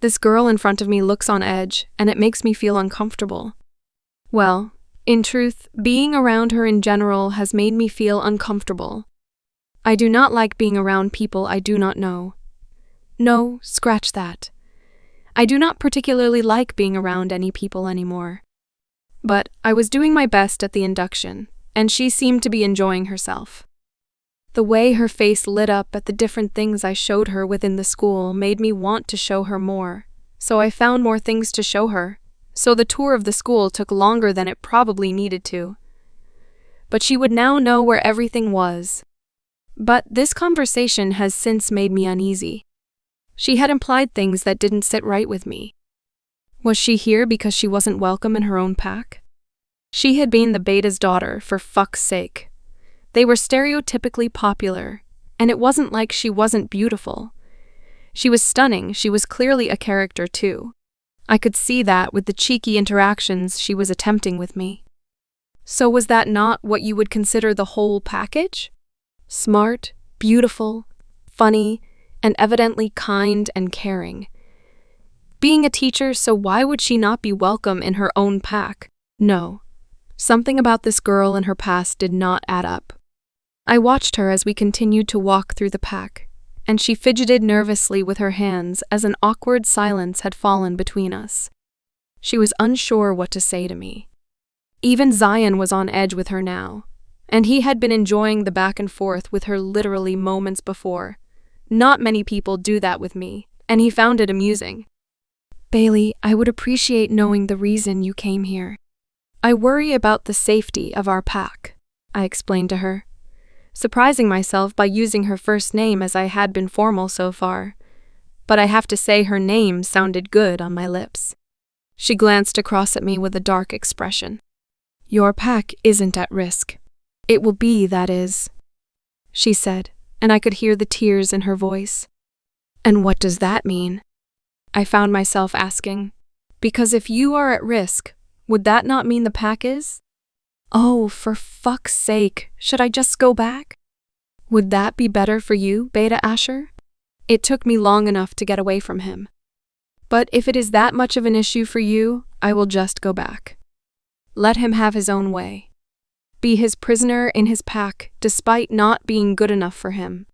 This girl in front of me looks on edge, and it makes me feel uncomfortable. Well, in truth, being around her in general has made me feel uncomfortable. I do not like being around people I do not know. No, scratch that. I do not particularly like being around any people anymore. But I was doing my best at the induction, and she seemed to be enjoying herself. The way her face lit up at the different things I showed her within the school made me want to show her more, so I found more things to show her, so the tour of the school took longer than it probably needed to. But she would now know where everything was. But this conversation has since made me uneasy. She had implied things that didn't sit right with me. Was she here because she wasn't welcome in her own pack? She had been the beta's daughter, for fuck's sake. They were stereotypically popular, and it wasn't like she wasn't beautiful. She was stunning, she was clearly a character too. I could see that with the cheeky interactions she was attempting with me. So was that not what you would consider the whole package? Smart, beautiful, funny, and evidently kind and caring. Being a teacher, so why would she not be welcome in her own pack? No. Something about this girl and her past did not add up. I watched her as we continued to walk through the pack, and she fidgeted nervously with her hands as an awkward silence had fallen between us. She was unsure what to say to me. Even Zion was on edge with her now, and he had been enjoying the back and forth with her literally moments before. Not many people do that with me, and he found it amusing. Bailey, I would appreciate knowing the reason you came here. I worry about the safety of our pack, I explained to her, surprising myself by using her first name as I had been formal so far. But I have to say her name sounded good on my lips. She glanced across at me with a dark expression. Your pack isn't at risk. It will be, that is, she said, and I could hear the tears in her voice. And what does that mean? I found myself asking, because if you are at risk, would that not mean the pack is? Oh, for fuck's sake, should I just go back? Would that be better for you, Beta Asher? It took me long enough to get away from him. But if it is that much of an issue for you, I will just go back. Let him have his own way. Be his prisoner in his pack, despite not being good enough for him.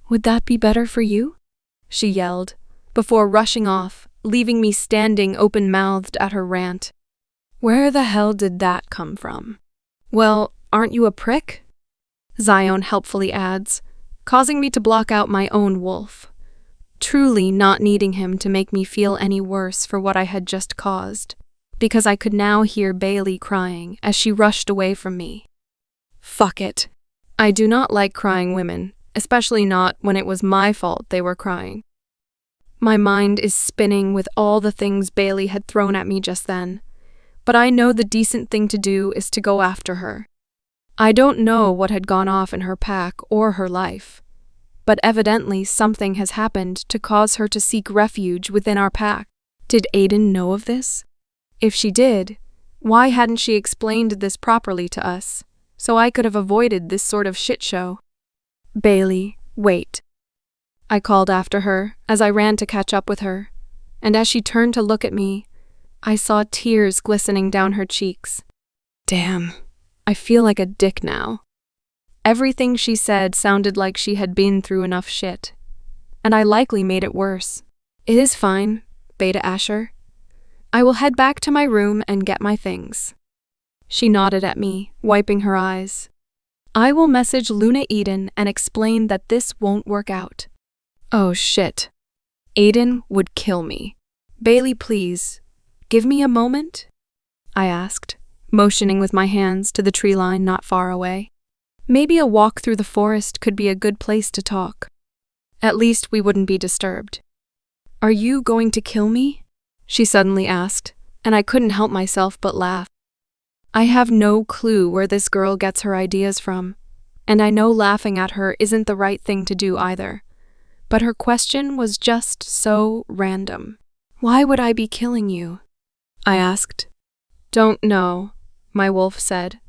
Would that be better for you? She yelled, before rushing off, leaving me standing open-mouthed at her rant. Where the hell did that come from? Well, aren't you a prick? Zion helpfully adds, causing me to block out my own wolf, truly not needing him to make me feel any worse for what I had just caused, because I could now hear Bailey crying as she rushed away from me. Fuck it. I do not like crying women, especially not when it was my fault they were crying. My mind is spinning with all the things Bailey had thrown at me just then, but I know the decent thing to do is to go after her. I don't know what had gone off in her pack or her life, but evidently something has happened to cause her to seek refuge within our pack. Did Aiden know of this? If she did, why hadn't she explained this properly to us, so I could have avoided this sort of shit show? Bailey, wait. I called after her as I ran to catch up with her, and as she turned to look at me, I saw tears glistening down her cheeks. Damn, I feel like a dick now. Everything she said sounded like she had been through enough shit, and I likely made it worse. It is fine, Beta Asher. I will head back to my room and get my things. She nodded at me, wiping her eyes. I will message Luna Eden and explain that this won't work out. Oh shit. Aiden would kill me. Bailey, please, give me a moment? I asked, motioning with my hands to the tree line not far away. Maybe a walk through the forest could be a good place to talk. At least we wouldn't be disturbed. Are you going to kill me? She suddenly asked, and I couldn't help myself but laugh. I have no clue where this girl gets her ideas from, and I know laughing at her isn't the right thing to do either. But her question was just so random. Why would I be killing you? I asked. Don't know, my wolf said.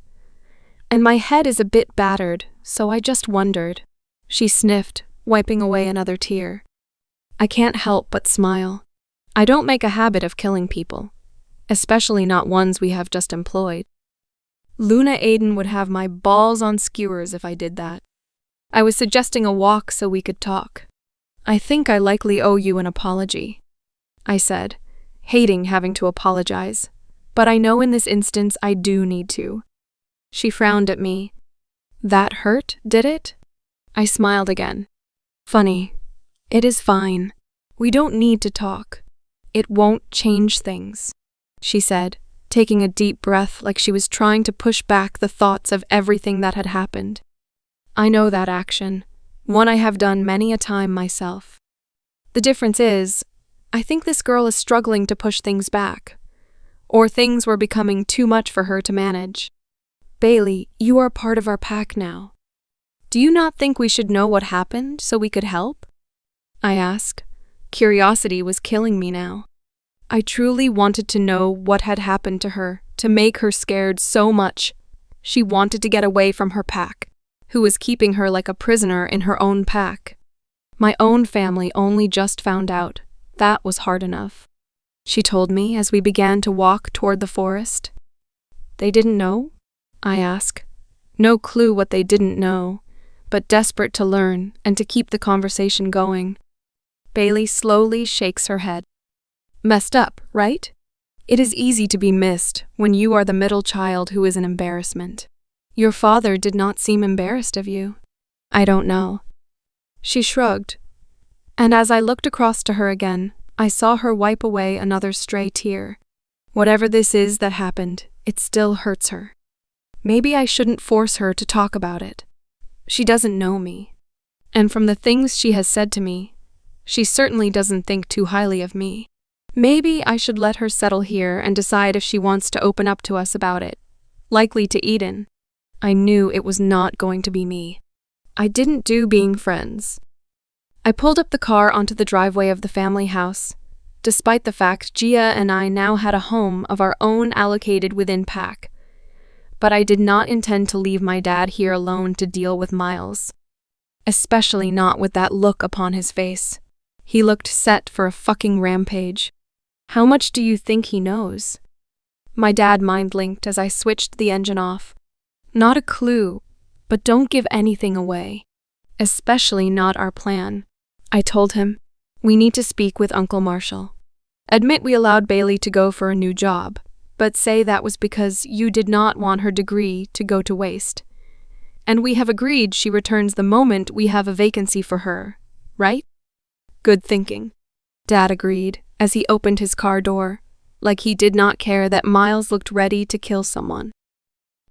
And my head is a bit battered, so I just wondered. She sniffed, wiping away another tear. I can't help but smile. I don't make a habit of killing people, especially not ones we have just employed. Luna Aiden would have my balls on skewers if I did that. I was suggesting a walk so we could talk. I think I likely owe you an apology, I said, hating having to apologize, but I know in this instance I do need to. She frowned at me. That hurt, did it? I smiled again. Funny. It is fine. We don't need to talk. It won't change things, she said, taking a deep breath like she was trying to push back the thoughts of everything that had happened. I know that action, one I have done many a time myself. The difference is, I think this girl is struggling to push things back, or things were becoming too much for her to manage. Bailey, you are part of our pack now. Do you not think we should know what happened so we could help? I asked. Curiosity was killing me now. I truly wanted to know what had happened to her to make her scared so much. She wanted to get away from her pack, who was keeping her like a prisoner in her own pack. My own family only just found out. That was hard enough, she told me as we began to walk toward the forest. They didn't know? I asked. No clue what they didn't know, but desperate to learn and to keep the conversation going. Bailey slowly shakes her head. Messed up, right? It is easy to be missed when you are the middle child who is an embarrassment. Your father did not seem embarrassed of you. I don't know. She shrugged, and as I looked across to her again, I saw her wipe away another stray tear. Whatever this is that happened, it still hurts her. Maybe I shouldn't force her to talk about it. She doesn't know me, and from the things she has said to me, she certainly doesn't think too highly of me. Maybe I should let her settle here and decide if she wants to open up to us about it, likely to Eden. I knew it was not going to be me. I didn't do being friends. I pulled up the car onto the driveway of the family house, despite the fact Gia and I now had a home of our own allocated within pack. But I did not intend to leave my dad here alone to deal with Miles. Especially not with that look upon his face. He looked set for a fucking rampage. How much do you think he knows? My dad mind-linked as I switched the engine off. Not a clue, but don't give anything away. Especially not our plan. I told him, we need to speak with Uncle Marshall. Admit we allowed Bailey to go for a new job, but say that was because you did not want her degree to go to waste. And we have agreed she returns the moment we have a vacancy for her, right? Good thinking. Dad agreed as he opened his car door, like he did not care that Miles looked ready to kill someone.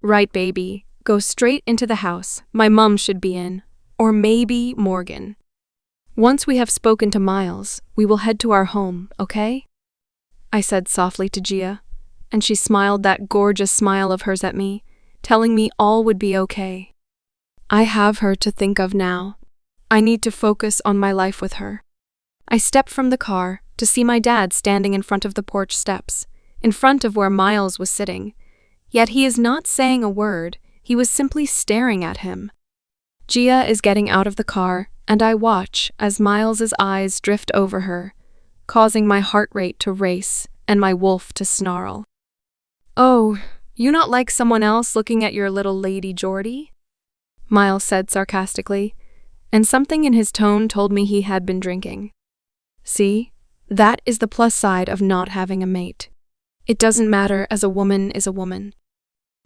Right, baby. Go straight into the house. My mum should be in. Or maybe Morgan. Once we have spoken to Miles, we will head to our home, okay? I said softly to Gia, and she smiled that gorgeous smile of hers at me, telling me all would be okay. I have her to think of now. I need to focus on my life with her. I stepped from the car to see my dad standing in front of the porch steps, in front of where Miles was sitting. Yet he is not saying a word, he was simply staring at him. Gia is getting out of the car, and I watch as Miles's eyes drift over her, causing my heart rate to race and my wolf to snarl. Oh, you not like someone else looking at your little lady Geordie? Miles said sarcastically, and something in his tone told me he had been drinking. See, that is the plus side of not having a mate. It doesn't matter as a woman is a woman.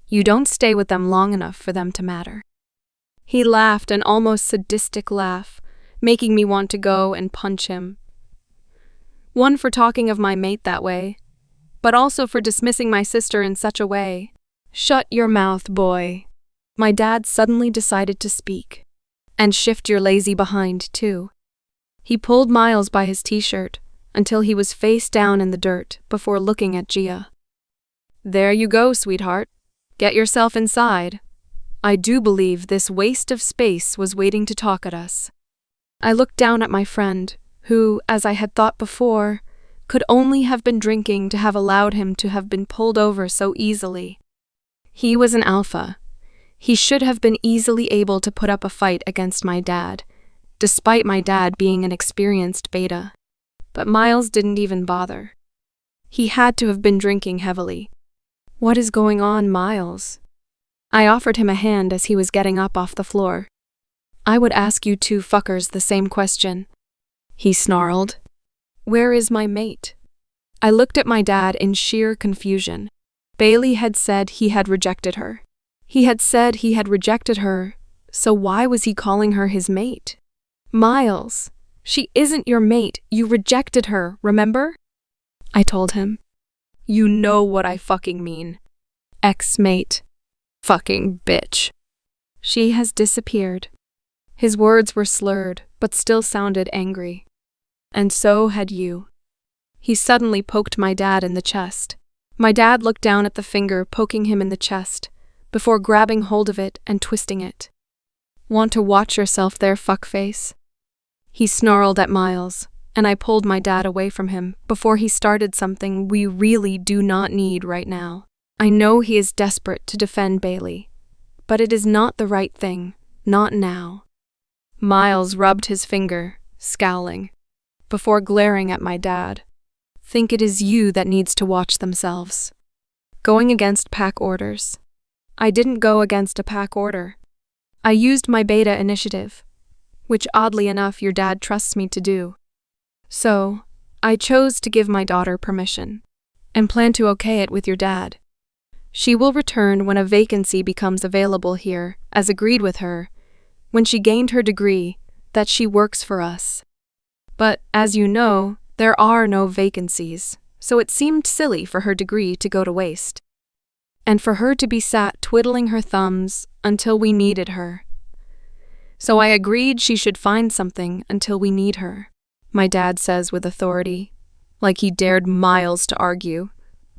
You don't stay with them long enough for them to matter. He laughed an almost sadistic laugh, making me want to go and punch him. One for talking of my mate that way, but also for dismissing my sister in such a way. Shut your mouth, boy. My dad suddenly decided to speak. And shift your lazy behind, too. He pulled Miles by his t-shirt until he was face down in the dirt before looking at Gia. There you go, sweetheart. Get yourself inside. I do believe this waste of space was waiting to talk at us. I looked down at my friend, who, as I had thought before, could only have been drinking to have allowed him to have been pulled over so easily. He was an alpha. He should have been easily able to put up a fight against my dad, despite my dad being an experienced beta. but Miles didn't even bother. He had to have been drinking heavily. "What is going on, Miles?" I offered him a hand as he was getting up off the floor. "I would ask you two fuckers the same question," he snarled. "Where is my mate?" I looked at my dad in sheer confusion. Bailey had said he had rejected her. He had said he had rejected her, so why was he calling her his mate? "Miles, she isn't your mate, you rejected her, remember?" I told him. "You know what I fucking mean. Ex-mate. Fucking bitch." "She has disappeared." His words were slurred, but still sounded angry. "And so had you." He suddenly poked my dad in the chest. My dad looked down at the finger poking him in the chest, before grabbing hold of it and twisting it. "Want to watch yourself there, fuckface?" He snarled at Miles, and I pulled my dad away from him before he started something we really do not need right now. I know he is desperate to defend Bailey, but it is not the right thing, not now. Miles rubbed his finger, scowling, before glaring at my dad. "Think it is you that needs to watch themselves." Going against pack orders. I didn't go against a pack order. I used my beta initiative, which oddly enough your dad trusts me to do. So, I chose to give my daughter permission, and plan to okay it with your dad. She will return when a vacancy becomes available here, as agreed with her, when she gained her degree, that she works for us. But, as you know, there are no vacancies, so it seemed silly for her degree to go to waste. And for her to be sat twiddling her thumbs until we needed her. So I agreed she should find something until we need her, my dad says with authority, like he dared Miles to argue,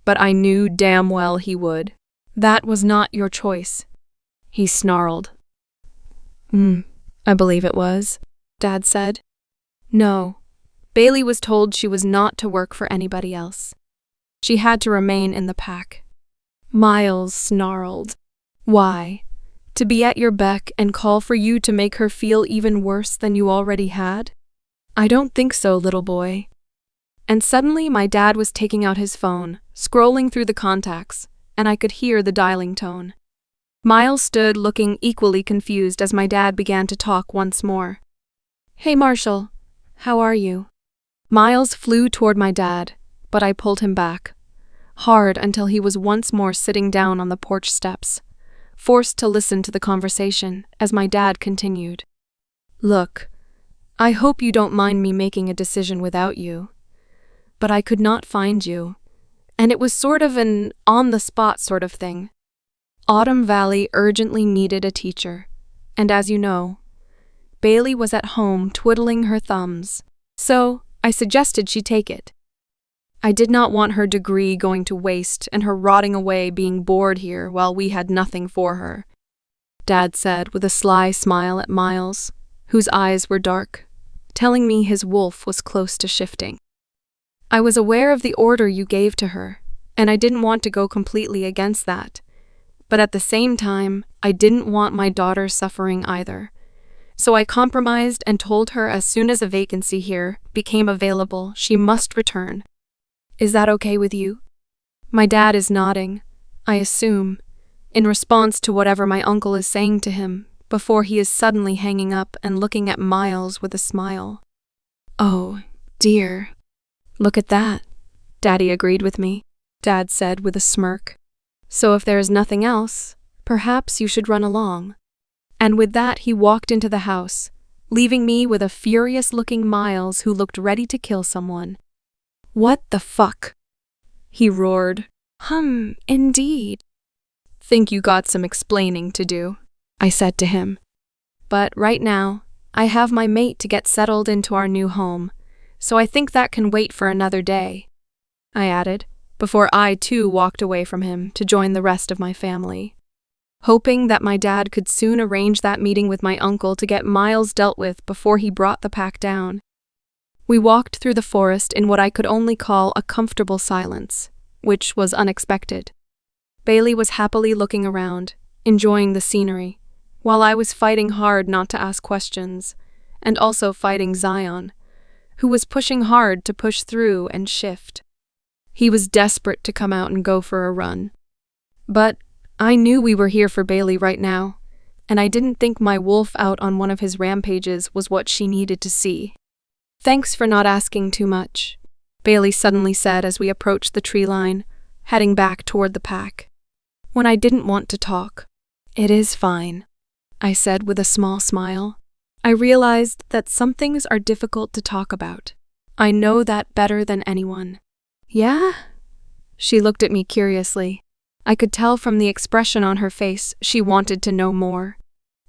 but I knew damn well he would. "That was not your choice," he snarled. I believe it was," Dad said. "No. Bailey was told she was not to work for anybody else. She had to remain in the pack." Miles snarled. "Why? To be at your beck and call for you to make her feel even worse than you already had?" "I don't think so, little boy." And suddenly my dad was taking out his phone, scrolling through the contacts, and I could hear the dialing tone. Miles stood looking equally confused as my dad began to talk once more. "Hey Marshall, how are you?" Miles flew toward my dad, but I pulled him back, hard until he was once more sitting down on the porch steps, forced to listen to the conversation as my dad continued. "Look, I hope you don't mind me making a decision without you, but I could not find you, and it was sort of an on-the-spot sort of thing. Autumn Valley urgently needed a teacher, and as you know, Bailey was at home twiddling her thumbs, so I suggested she take it. I did not want her degree going to waste and her rotting away being bored here while we had nothing for her," Dad said with a sly smile at Miles, whose eyes were dark, telling me his wolf was close to shifting. "I was aware of the order you gave to her, and I didn't want to go completely against that. But at the same time, I didn't want my daughter suffering either. So I compromised and told her as soon as a vacancy here became available, she must return. Is that okay with you?" My dad is nodding, I assume, in response to whatever my uncle is saying to him, before he is suddenly hanging up and looking at Miles with a smile. "Oh, dear. Look at that," Daddy agreed with me, Dad said with a smirk. "So if there is nothing else, perhaps you should run along." And with that he walked into the house, leaving me with a furious-looking Miles who looked ready to kill someone. "What the fuck?" he roared. Indeed. "Think you got some explaining to do," I said to him. "But right now, I have my mate to get settled into our new home, so I think that can wait for another day," I added, before I too walked away from him to join the rest of my family, hoping that my dad could soon arrange that meeting with my uncle to get Miles dealt with before he brought the pack down. We walked through the forest in what I could only call a comfortable silence, which was unexpected. Bailey was happily looking around, enjoying the scenery, while I was fighting hard not to ask questions, and also fighting Zion, who was pushing hard to push through and shift. He was desperate to come out and go for a run. But I knew we were here for Bailey right now, and I didn't think my wolf out on one of his rampages was what she needed to see. "Thanks for not asking too much," Bailey suddenly said as we approached the tree line, heading back toward the pack. When I didn't want to talk. "It is fine," I said with a small smile. I realized that some things are difficult to talk about. I know that better than anyone. "Yeah?" She looked at me curiously. I could tell from the expression on her face she wanted to know more.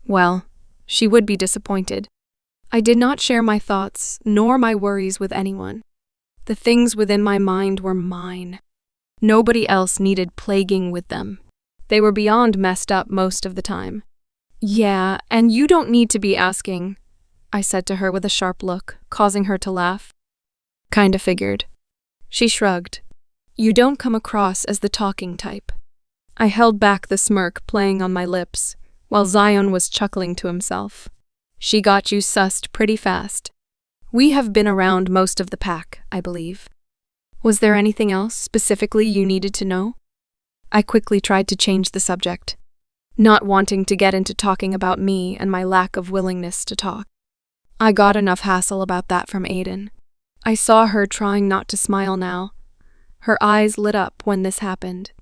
Well, she would be disappointed. I did not share my thoughts nor my worries with anyone. The things within my mind were mine. Nobody else needed plaguing with them. They were beyond messed up most of the time. "Yeah, and you don't need to be asking," I said to her with a sharp look, causing her to laugh. "Kinda figured." She shrugged. "You don't come across as the talking type." I held back the smirk playing on my lips, while Zion was chuckling to himself. "She got you sussed pretty fast. We have been around most of the pack, I believe." "Was there anything else specifically you needed to know?" I quickly tried to change the subject, not wanting to get into talking about me and my lack of willingness to talk. I got enough hassle about that from Aiden. I saw her trying not to smile now. Her eyes lit up when this happened,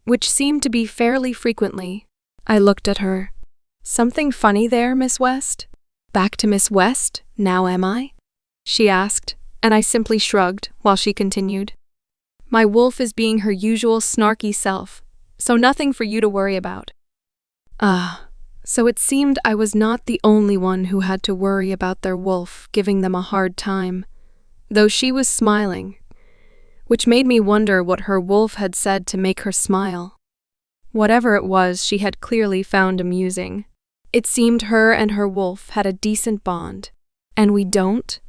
which seemed to be fairly frequently. I looked at her. "Something funny there, Miss West?" "Back to Miss West, now am I?" she asked, and I simply shrugged while she continued. "My wolf is being her usual snarky self, so nothing for you to worry about." So it seemed I was not the only one who had to worry about their wolf giving them a hard time, though she was smiling, which made me wonder what her wolf had said to make her smile. Whatever it was, she had clearly found amusing. It seemed her and her wolf had a decent bond. "And we don't?"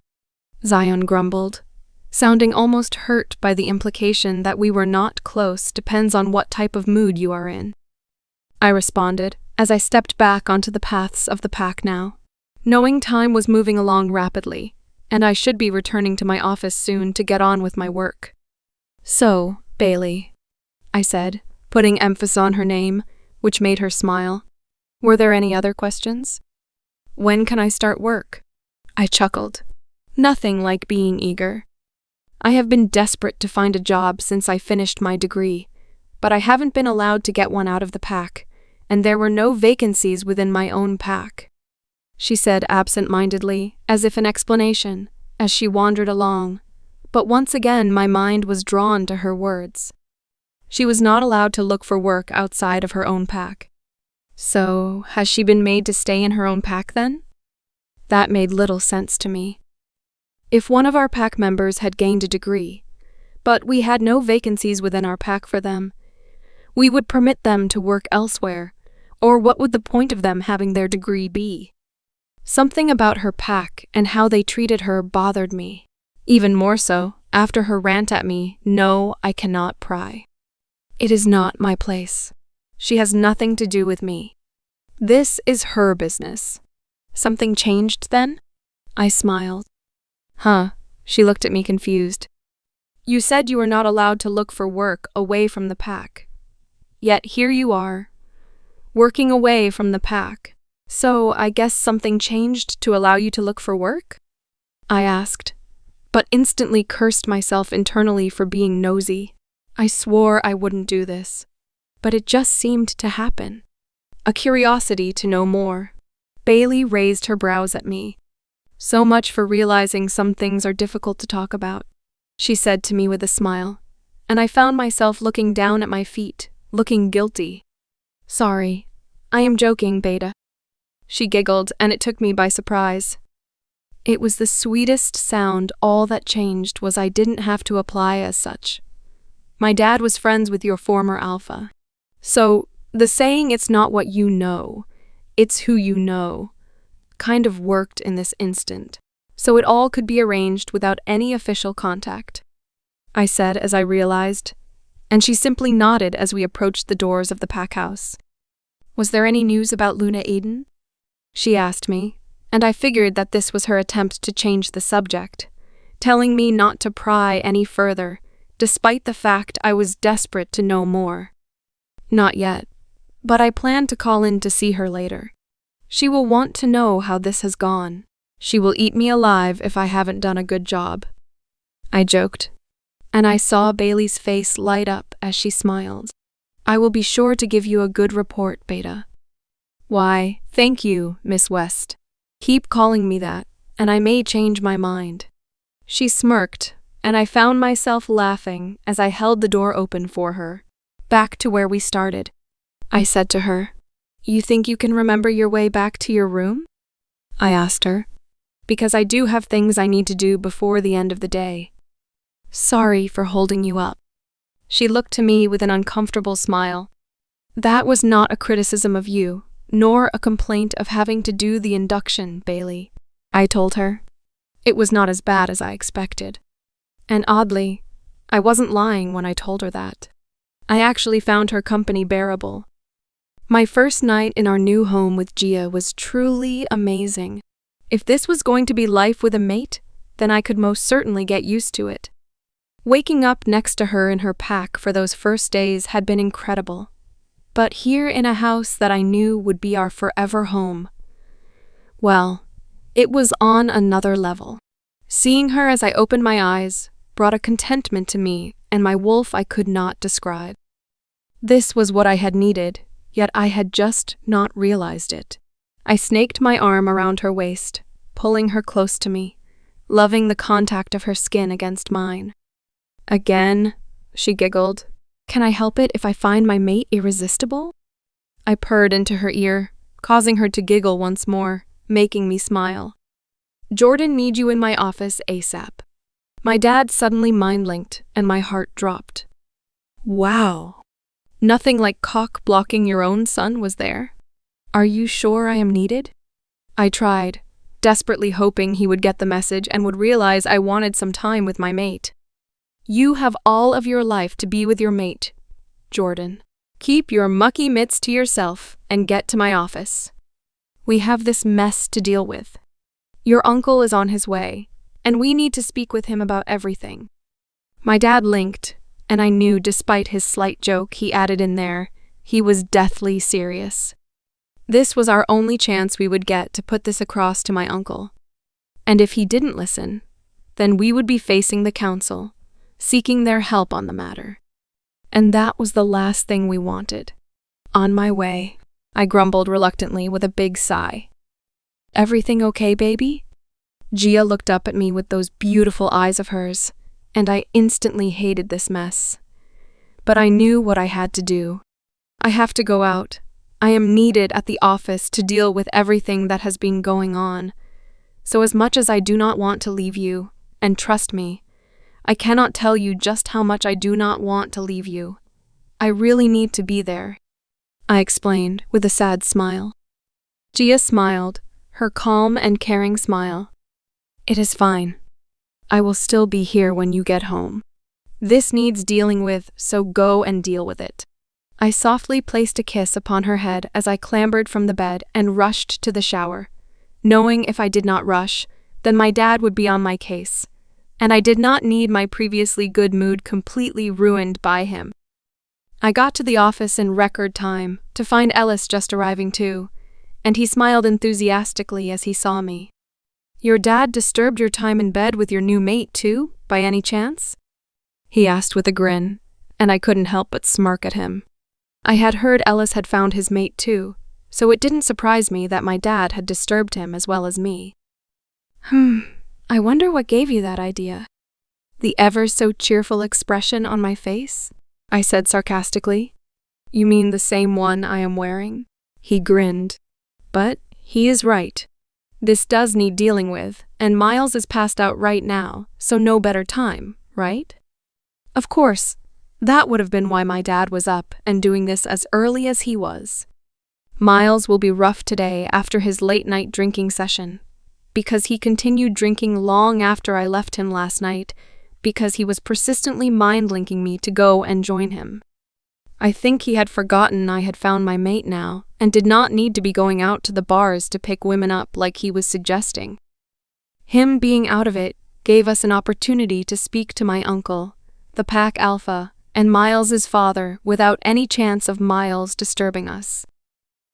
Zion grumbled, sounding almost hurt by the implication that we were not close depends on what type of mood you are in. I responded, as I stepped back onto the paths of the pack now, knowing time was moving along rapidly, and I should be returning to my office soon to get on with my work. "So, Bailey," I said, putting emphasis on her name, which made her smile. "Were there any other questions?" "When can I start work?" I chuckled. Nothing like being eager. I have been desperate to find a job since I finished my degree, but I haven't been allowed to get one out of the pack, and there were no vacancies within my own pack. She said absent-mindedly, as if in explanation, as she wandered along, but once again my mind was drawn to her words. She was not allowed to look for work outside of her own pack. So, has she been made to stay in her own pack then? That made little sense to me. If one of our pack members had gained a degree, but we had no vacancies within our pack for them, we would permit them to work elsewhere, or what would the point of them having their degree be? Something about her pack and how they treated her bothered me. Even more so, after her rant at me, "No, I cannot pry. It is not my place. She has nothing to do with me. This is her business." "Something changed then?" I smiled. "Huh," she looked at me confused. "You said you were not allowed to look for work away from the pack. Yet here you are, working away from the pack. So I guess something changed to allow you to look for work?" I asked, but instantly cursed myself internally for being nosy. I swore I wouldn't do this, but it just seemed to happen. A curiosity to know more. Bailey raised her brows at me. "So much for realizing some things are difficult to talk about," she said to me with a smile, and I found myself looking down at my feet, looking guilty. "Sorry, I am joking, Beta." She giggled, and it took me by surprise. It was the sweetest sound. All that changed was I didn't have to apply as such. "My dad was friends with your former alpha. So, the saying "it's not what you know, it's who you know" kind of worked in this instant, so it all could be arranged without any official contact," I said as I realized, and she simply nodded as we approached the doors of the pack house. "Was there any news about Luna Aiden?" she asked me, and I figured that this was her attempt to change the subject, telling me not to pry any further, despite the fact I was desperate to know more. Not yet, but I plan to call in to see her later. She will want to know how this has gone. She will eat me alive if I haven't done a good job. I joked, and I saw Bailey's face light up as she smiled. I will be sure to give you a good report, Beta. Why, thank you, Miss West. Keep calling me that, and I may change my mind. She smirked, and I found myself laughing as I held the door open for her. Back to where we started. I said to her, "You think you can remember your way back to your room?" I asked her, because I do have things I need to do before the end of the day. Sorry for holding you up. She looked to me with an uncomfortable smile. That was not a criticism of you, nor a complaint of having to do the induction, Bailey, I told her. It was not as bad as I expected. And oddly, I wasn't lying when I told her that. I actually found her company bearable. My first night in our new home with Gia was truly amazing. If this was going to be life with a mate, then I could most certainly get used to it. Waking up next to her in her pack for those first days had been incredible. But here in a house that I knew would be our forever home, well, it was on another level. Seeing her as I opened my eyes brought a contentment to me and my wolf I could not describe. This was what I had needed, yet I had just not realized it. I snaked my arm around her waist, pulling her close to me, loving the contact of her skin against mine. Again, she giggled. Can I help it if I find my mate irresistible? I purred into her ear, causing her to giggle once more, making me smile. Jordan needs you in my office ASAP. My dad suddenly mind-linked, and my heart dropped. Wow. Nothing like cock blocking your own son was there. Are you sure I am needed? I tried, desperately hoping he would get the message and would realize I wanted some time with my mate. You have all of your life to be with your mate, Jordan. Keep your mucky mitts to yourself and get to my office. We have this mess to deal with. Your uncle is on his way, and we need to speak with him about everything. My dad linked, and I knew despite his slight joke he added in there, he was deathly serious. This was our only chance we would get to put this across to my uncle. And if he didn't listen, then we would be facing the council, seeking their help on the matter. And that was the last thing we wanted. On my way, I grumbled reluctantly with a big sigh. Everything okay, baby? Gia looked up at me with those beautiful eyes of hers, and I instantly hated this mess. But I knew what I had to do. I have to go out. I am needed at the office to deal with everything that has been going on. So as much as I do not want to leave you, and trust me, I cannot tell you just how much I do not want to leave you. I really need to be there, I explained with a sad smile. Gia smiled, her calm and caring smile. It is fine. I will still be here when you get home. This needs dealing with, so go and deal with it. I softly placed a kiss upon her head as I clambered from the bed and rushed to the shower, knowing if I did not rush, then my dad would be on my case. And I did not need my previously good mood completely ruined by him. I got to the office in record time to find Ellis just arriving too, and he smiled enthusiastically as he saw me. Your dad disturbed your time in bed with your new mate too, by any chance? He asked with a grin, and I couldn't help but smirk at him. I had heard Ellis had found his mate too, so it didn't surprise me that my dad had disturbed him as well as me. I wonder what gave you that idea. The ever-so-cheerful expression on my face? I said sarcastically. You mean the same one I am wearing? He grinned. But he is right. This does need dealing with, and Miles is passed out right now, so no better time, right? Of course, that would have been why my dad was up and doing this as early as he was. Miles will be rough today after his late-night drinking session, because he continued drinking long after I left him last night, because he was persistently mind-linking me to go and join him. I think he had forgotten I had found my mate now, and did not need to be going out to the bars to pick women up like he was suggesting. Him being out of it gave us an opportunity to speak to my uncle, the pack alpha, and Miles's father without any chance of Miles disturbing us,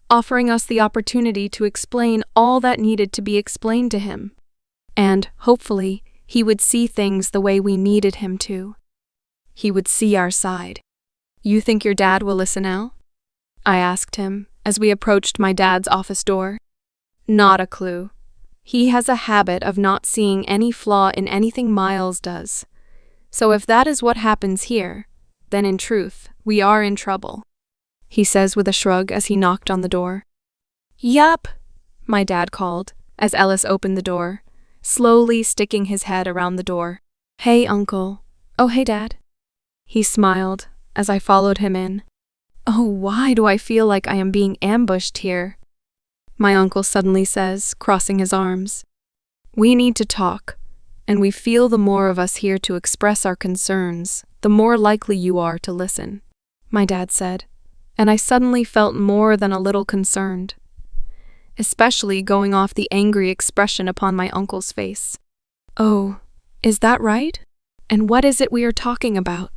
offering us the opportunity to explain all that needed to be explained to him. And, hopefully, he would see things the way we needed him to. He would see our side. "You think your dad will listen now?" I asked him as we approached my dad's office door. "Not a clue. He has a habit of not seeing any flaw in anything Miles does. So if that is what happens here, then in truth, we are in trouble," he says with a shrug as he knocked on the door. "Yup," my dad called as Ellis opened the door, slowly sticking his head around the door. "Hey, Uncle." "Oh, hey, Dad." He smiled as I followed him in. "Oh, why do I feel like I am being ambushed here?" my uncle suddenly says, crossing his arms. "We need to talk, and we feel the more of us here to express our concerns, the more likely you are to listen," my dad said, and I suddenly felt more than a little concerned, especially going off the angry expression upon my uncle's face. "Oh, is that right? And what is it we are talking about?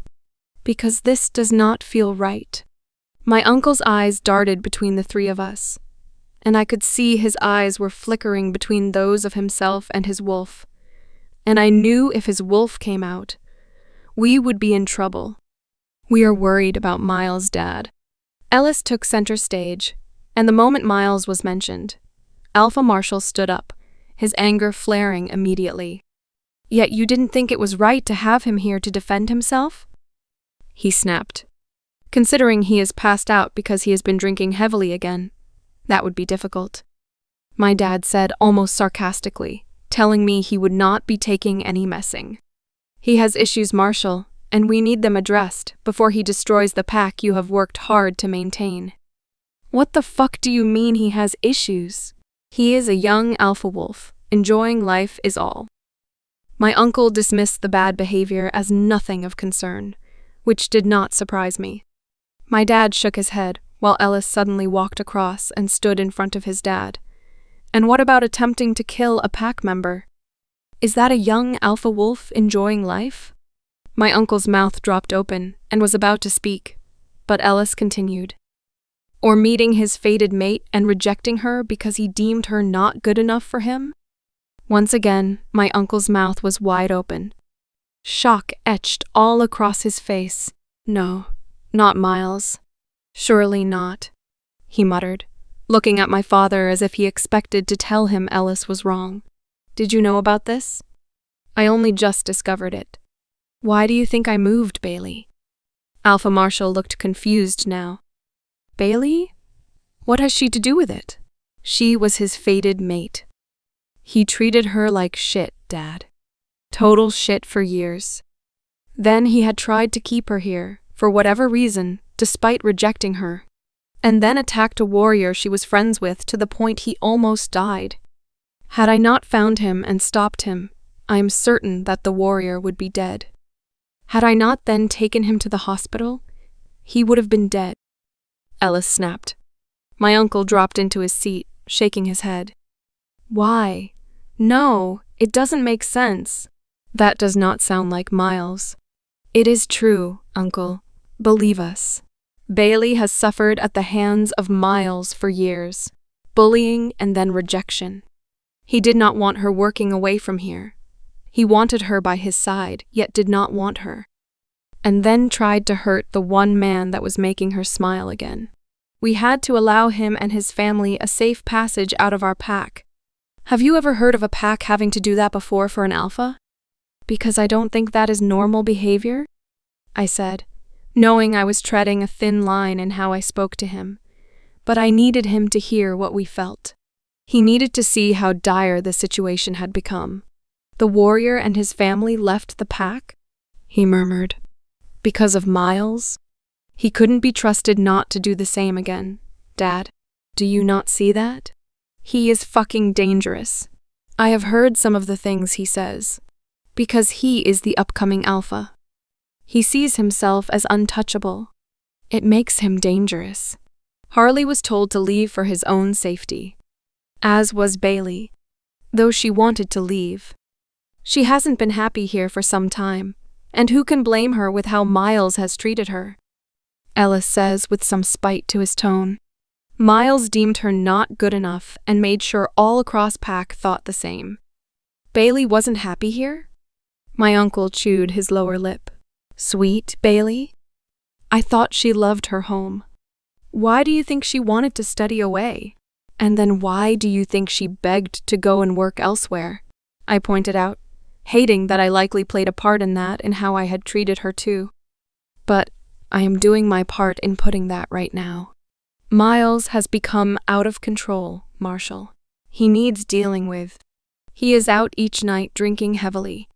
Because this does not feel right." My uncle's eyes darted between the three of us, and I could see his eyes were flickering between those of himself and his wolf, and I knew if his wolf came out, we would be in trouble. "We are worried about Miles, Dad." Ellis took center stage, and the moment Miles was mentioned, Alpha Marshall stood up, his anger flaring immediately. "Yet you didn't think it was right to have him here to defend himself?" he snapped. "Considering he is passed out because he has been drinking heavily again, that would be difficult," my dad said almost sarcastically, telling me he would not be taking any messing. "He has issues, Marshall, and we need them addressed before he destroys the pack you have worked hard to maintain." "What the fuck do you mean he has issues? He is a young alpha wolf, enjoying life is all." My uncle dismissed the bad behavior as nothing of concern, which did not surprise me. My dad shook his head, while Ellis suddenly walked across and stood in front of his dad. "And what about attempting to kill a pack member? Is that a young alpha wolf enjoying life?" My uncle's mouth dropped open and was about to speak, but Ellis continued. "Or meeting his fated mate and rejecting her because he deemed her not good enough for him?" Once again, my uncle's mouth was wide open. Shock etched all across his face. "No, not Miles. Surely not," he muttered, looking at my father as if he expected to tell him Ellis was wrong. "Did you know about this?" "I only just discovered it." "Why do you think I moved, Bailey?" Alpha Marshall looked confused now. "Bailey? What has she to do with it?" "She was his fated mate. He treated her like shit, Dad. Total shit for years. Then he had tried to keep her here, for whatever reason, despite rejecting her, and then attacked a warrior she was friends with to the point he almost died. Had I not found him and stopped him, I am certain that the warrior would be dead. Had I not then taken him to the hospital, he would have been dead." Ellis snapped. My uncle dropped into his seat, shaking his head. "Why? No, it doesn't make sense. That does not sound like Miles." "It is true, Uncle. Believe us. Bailey has suffered at the hands of Miles for years, bullying and then rejection. He did not want her working away from here. He wanted her by his side, yet did not want her. And then tried to hurt the one man that was making her smile again. We had to allow him and his family a safe passage out of our pack. Have you ever heard of a pack having to do that before for an alpha? Because I don't think that is normal behavior," I said, knowing I was treading a thin line in how I spoke to him. But I needed him to hear what we felt. He needed to see how dire the situation had become. "The warrior and his family left the pack?" he murmured. "Because of Miles? He couldn't be trusted not to do the same again. Dad, do you not see that? He is fucking dangerous. I have heard some of the things he says. Because he is the upcoming alpha. He sees himself as untouchable. It makes him dangerous." Harley was told to leave for his own safety, as was Bailey, though she wanted to leave. She hasn't been happy here for some time, and who can blame her with how Miles has treated her? Ellis says with some spite to his tone. Miles deemed her not good enough and made sure all across Pack thought the same. Bailey wasn't happy here? My uncle chewed his lower lip. Sweet Bailey? I thought she loved her home. Why do you think she wanted to study away? And then why do you think she begged to go and work elsewhere? I pointed out, hating that I likely played a part in that and how I had treated her too. But I am doing my part in putting that right now. Miles has become out of control, Marshall. He needs dealing with. He is out each night drinking heavily,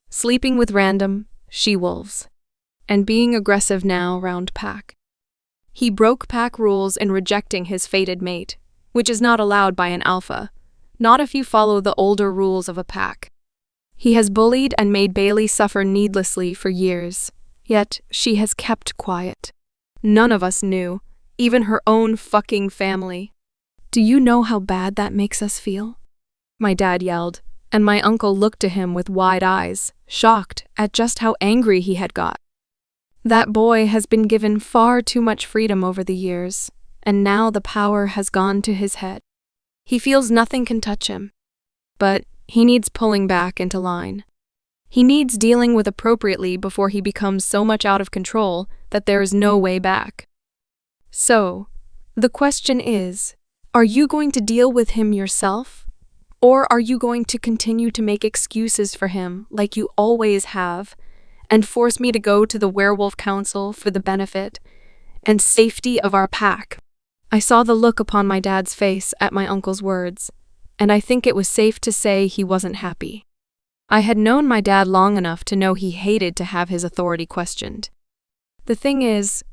sleeping with random she-wolves, and being aggressive now round Pack. He broke Pack rules in rejecting his fated mate, which is not allowed by an alpha, not if you follow the older rules of a pack. He has bullied and made Bailey suffer needlessly for years, yet she has kept quiet. None of us knew, even her own fucking family. Do you know how bad that makes us feel? My dad yelled, and my uncle looked to him with wide eyes, shocked at just how angry he had got. That boy has been given far too much freedom over the years, and now the power has gone to his head. He feels nothing can touch him, but he needs pulling back into line. He needs dealing with appropriately before he becomes so much out of control that there is no way back. So, the question is, are you going to deal with him yourself? Or are you going to continue to make excuses for him like you always have, and force me to go to the Werewolf Council for the benefit and safety of our pack? I saw the look upon my dad's face at my uncle's words, and I think it was safe to say he wasn't happy. I had known my dad long enough to know he hated to have his authority questioned. The thing is,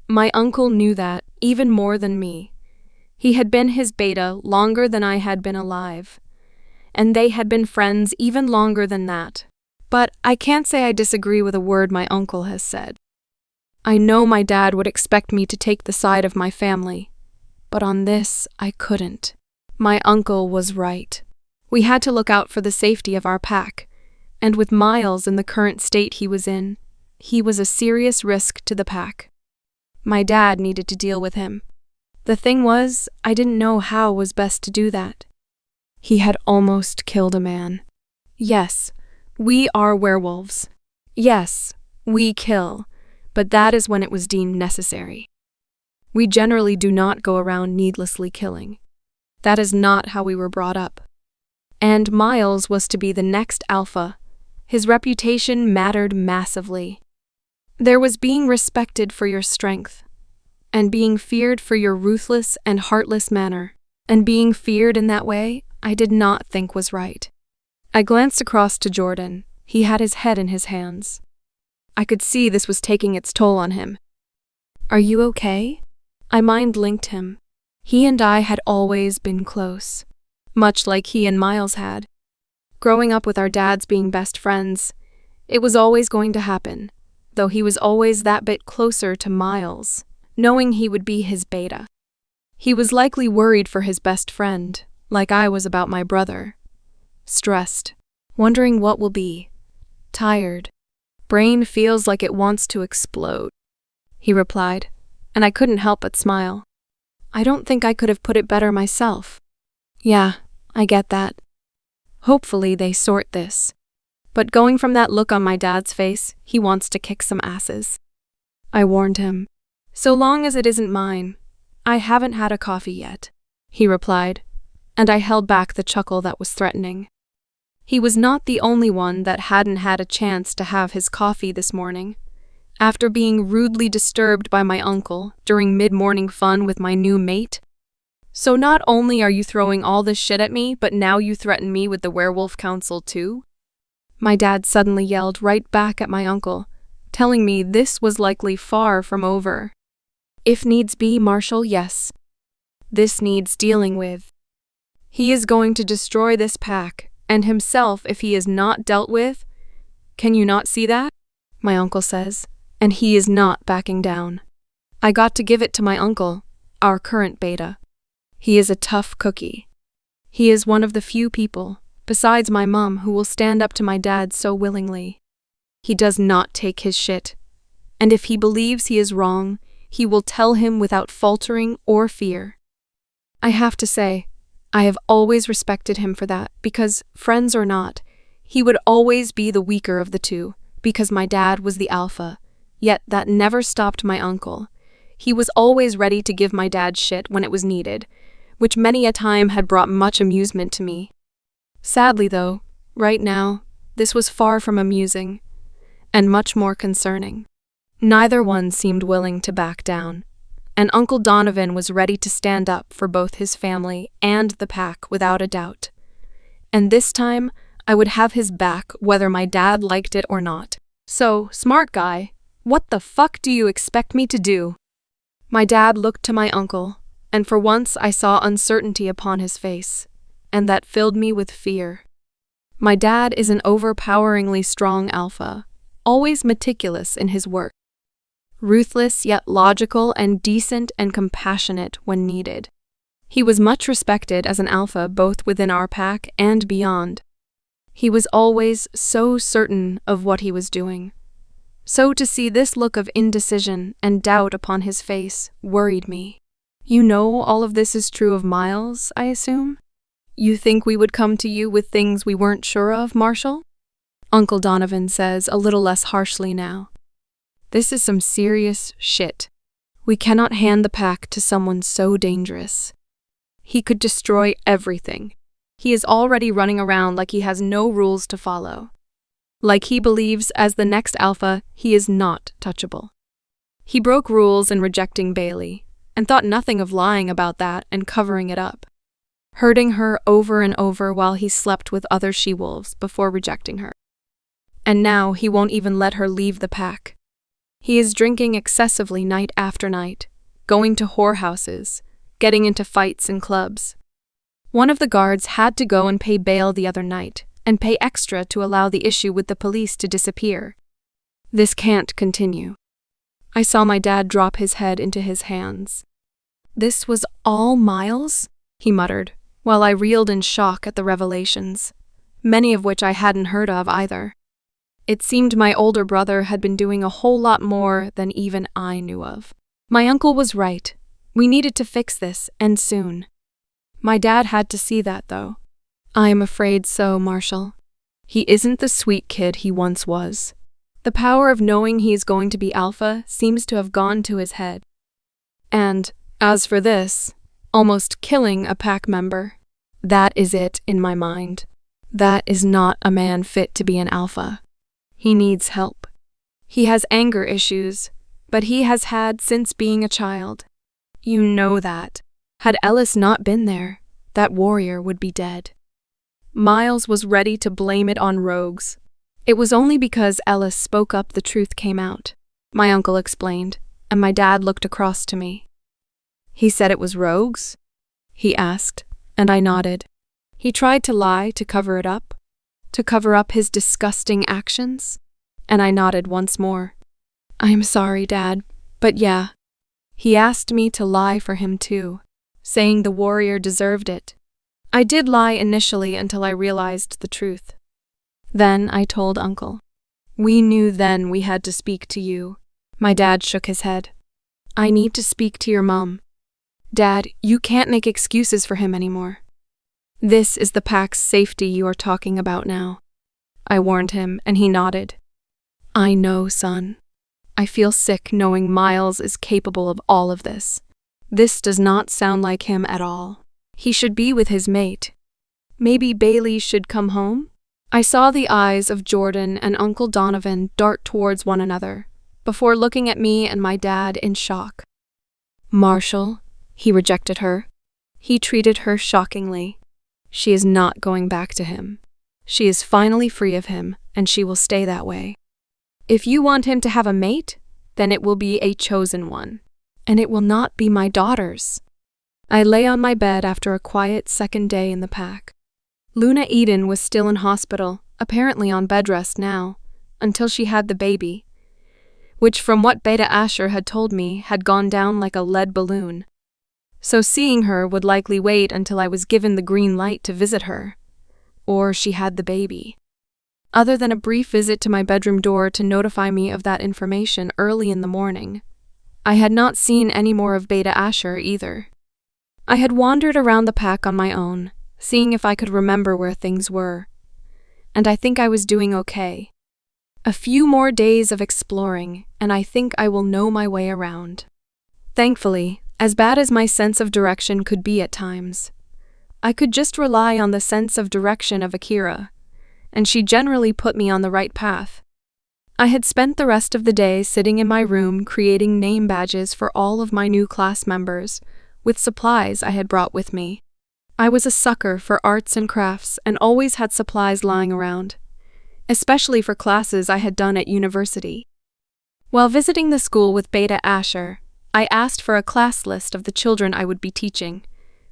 my uncle knew that even more than me. He had been his beta longer than I had been alive, and they had been friends even longer than that. But I can't say I disagree with a word my uncle has said. I know my dad would expect me to take the side of my family, but on this I couldn't. My uncle was right. We had to look out for the safety of our pack, and with Miles in the current state he was in, he was a serious risk to the pack. My dad needed to deal with him. The thing was, I didn't know how was best to do that. He had almost killed a man. Yes, we are werewolves. Yes, we kill, but that is when it was deemed necessary. We generally do not go around needlessly killing. That is not how we were brought up. And Miles was to be the next alpha. His reputation mattered massively. There was being respected for your strength, and being feared for your ruthless and heartless manner, and being feared in that way I did not think was right. I glanced across to Jordan. He had his head in his hands. I could see this was taking its toll on him. Are you okay? I mind-linked him. He and I had always been close, much like he and Miles had. Growing up with our dads being best friends, it was always going to happen, though he was always that bit closer to Miles, knowing he would be his beta. He was likely worried for his best friend, like I was about my brother. Stressed, wondering what will be. Tired. Brain feels like it wants to explode, he replied, and I couldn't help but smile. I don't think I could have put it better myself. Yeah, I get that. Hopefully they sort this. But going from that look on my dad's face, he wants to kick some asses. I warned him. So long as it isn't mine. I haven't had a coffee yet, he replied, and I held back the chuckle that was threatening. He was not the only one that hadn't had a chance to have his coffee this morning, after being rudely disturbed by my uncle during mid-morning fun with my new mate. So not only are you throwing all this shit at me, but now you threaten me with the Werewolf Council too? My dad suddenly yelled right back at my uncle, telling me this was likely far from over. If needs be, Marshall, yes. This needs dealing with. He is going to destroy this pack, and himself if he is not dealt with. Can you not see that? My uncle says, and he is not backing down. I got to give it to my uncle, our current beta. He is a tough cookie. He is one of the few people, besides my mom, who will stand up to my dad so willingly. He does not take his shit, and if he believes he is wrong, he will tell him without faltering or fear. I have to say, I have always respected him for that, because, friends or not, he would always be the weaker of the two, because my dad was the alpha. Yet that never stopped my uncle. He was always ready to give my dad shit when it was needed, which many a time had brought much amusement to me. Sadly though, right now, this was far from amusing, and much more concerning. Neither one seemed willing to back down, and Uncle Donovan was ready to stand up for both his family and the pack without a doubt. And this time, I would have his back whether my dad liked it or not. So, smart guy, what the fuck do you expect me to do? My dad looked to my uncle, and for once I saw uncertainty upon his face, and that filled me with fear. My dad is an overpoweringly strong alpha, always meticulous in his work. Ruthless yet logical and decent and compassionate when needed. He was much respected as an alpha both within our pack and beyond. He was always so certain of what he was doing. So to see this look of indecision and doubt upon his face worried me. You know all of this is true of Miles, I assume? You think we would come to you with things we weren't sure of, Marshall? Uncle Donovan says a little less harshly now. This is some serious shit. We cannot hand the pack to someone so dangerous. He could destroy everything. He is already running around like he has no rules to follow. Like he believes as the next alpha, he is not touchable. He broke rules in rejecting Bailey, and thought nothing of lying about that and covering it up. Hurting her over and over while he slept with other she-wolves before rejecting her. And now he won't even let her leave the pack. He is drinking excessively night after night, going to whorehouses, getting into fights in clubs. One of the guards had to go and pay bail the other night, and pay extra to allow the issue with the police to disappear. This can't continue. I saw my dad drop his head into his hands. This was all Miles? He muttered, while I reeled in shock at the revelations, many of which I hadn't heard of either. It seemed my older brother had been doing a whole lot more than even I knew of. My uncle was right. We needed to fix this, and soon. My dad had to see that, though. I am afraid so, Marshall. He isn't the sweet kid he once was. The power of knowing he is going to be alpha seems to have gone to his head. And, as for this, almost killing a pack member, that is it in my mind. That is not a man fit to be an alpha. He needs help. He has anger issues, but he has had since being a child. You know that. Had Ellis not been there, that warrior would be dead. Miles was ready to blame it on rogues. It was only because Ellis spoke up the truth came out, my uncle explained, and my dad looked across to me. He said it was rogues? He asked, and I nodded. He tried to lie to cover it up? To cover up his disgusting actions? And I nodded once more. I am sorry, Dad, but yeah. He asked me to lie for him too, saying the warrior deserved it. I did lie initially until I realized the truth. Then I told Uncle. We knew then we had to speak to you. My dad shook his head. I need to speak to your mom. Dad, you can't make excuses for him anymore. This is the pack's safety you are talking about now. I warned him, and he nodded. I know, son. I feel sick knowing Miles is capable of all of this. This does not sound like him at all. He should be with his mate. Maybe Bailey should come home? I saw the eyes of Jordan and Uncle Donovan dart towards one another, before looking at me and my dad in shock. Marshall, he rejected her. He treated her shockingly. She is not going back to him. She is finally free of him, and she will stay that way. If you want him to have a mate, then it will be a chosen one, and it will not be my daughter's. I lay on my bed after a quiet second day in the pack. Luna Eden was still in hospital, apparently on bed rest now, until she had the baby, which from what Beta Asher had told me had gone down like a lead balloon. So seeing her would likely wait until I was given the green light to visit her, or she had the baby. Other than a brief visit to my bedroom door to notify me of that information early in the morning, I had not seen any more of Beta Asher either. I had wandered around the pack on my own, seeing if I could remember where things were, and I think I was doing okay. A few more days of exploring, and I think I will know my way around. Thankfully, as bad as my sense of direction could be at times, I could just rely on the sense of direction of Akira, and she generally put me on the right path. I had spent the rest of the day sitting in my room creating name badges for all of my new class members, with supplies I had brought with me. I was a sucker for arts and crafts and always had supplies lying around, especially for classes I had done at university. While visiting the school with Beta Asher, I asked for a class list of the children I would be teaching,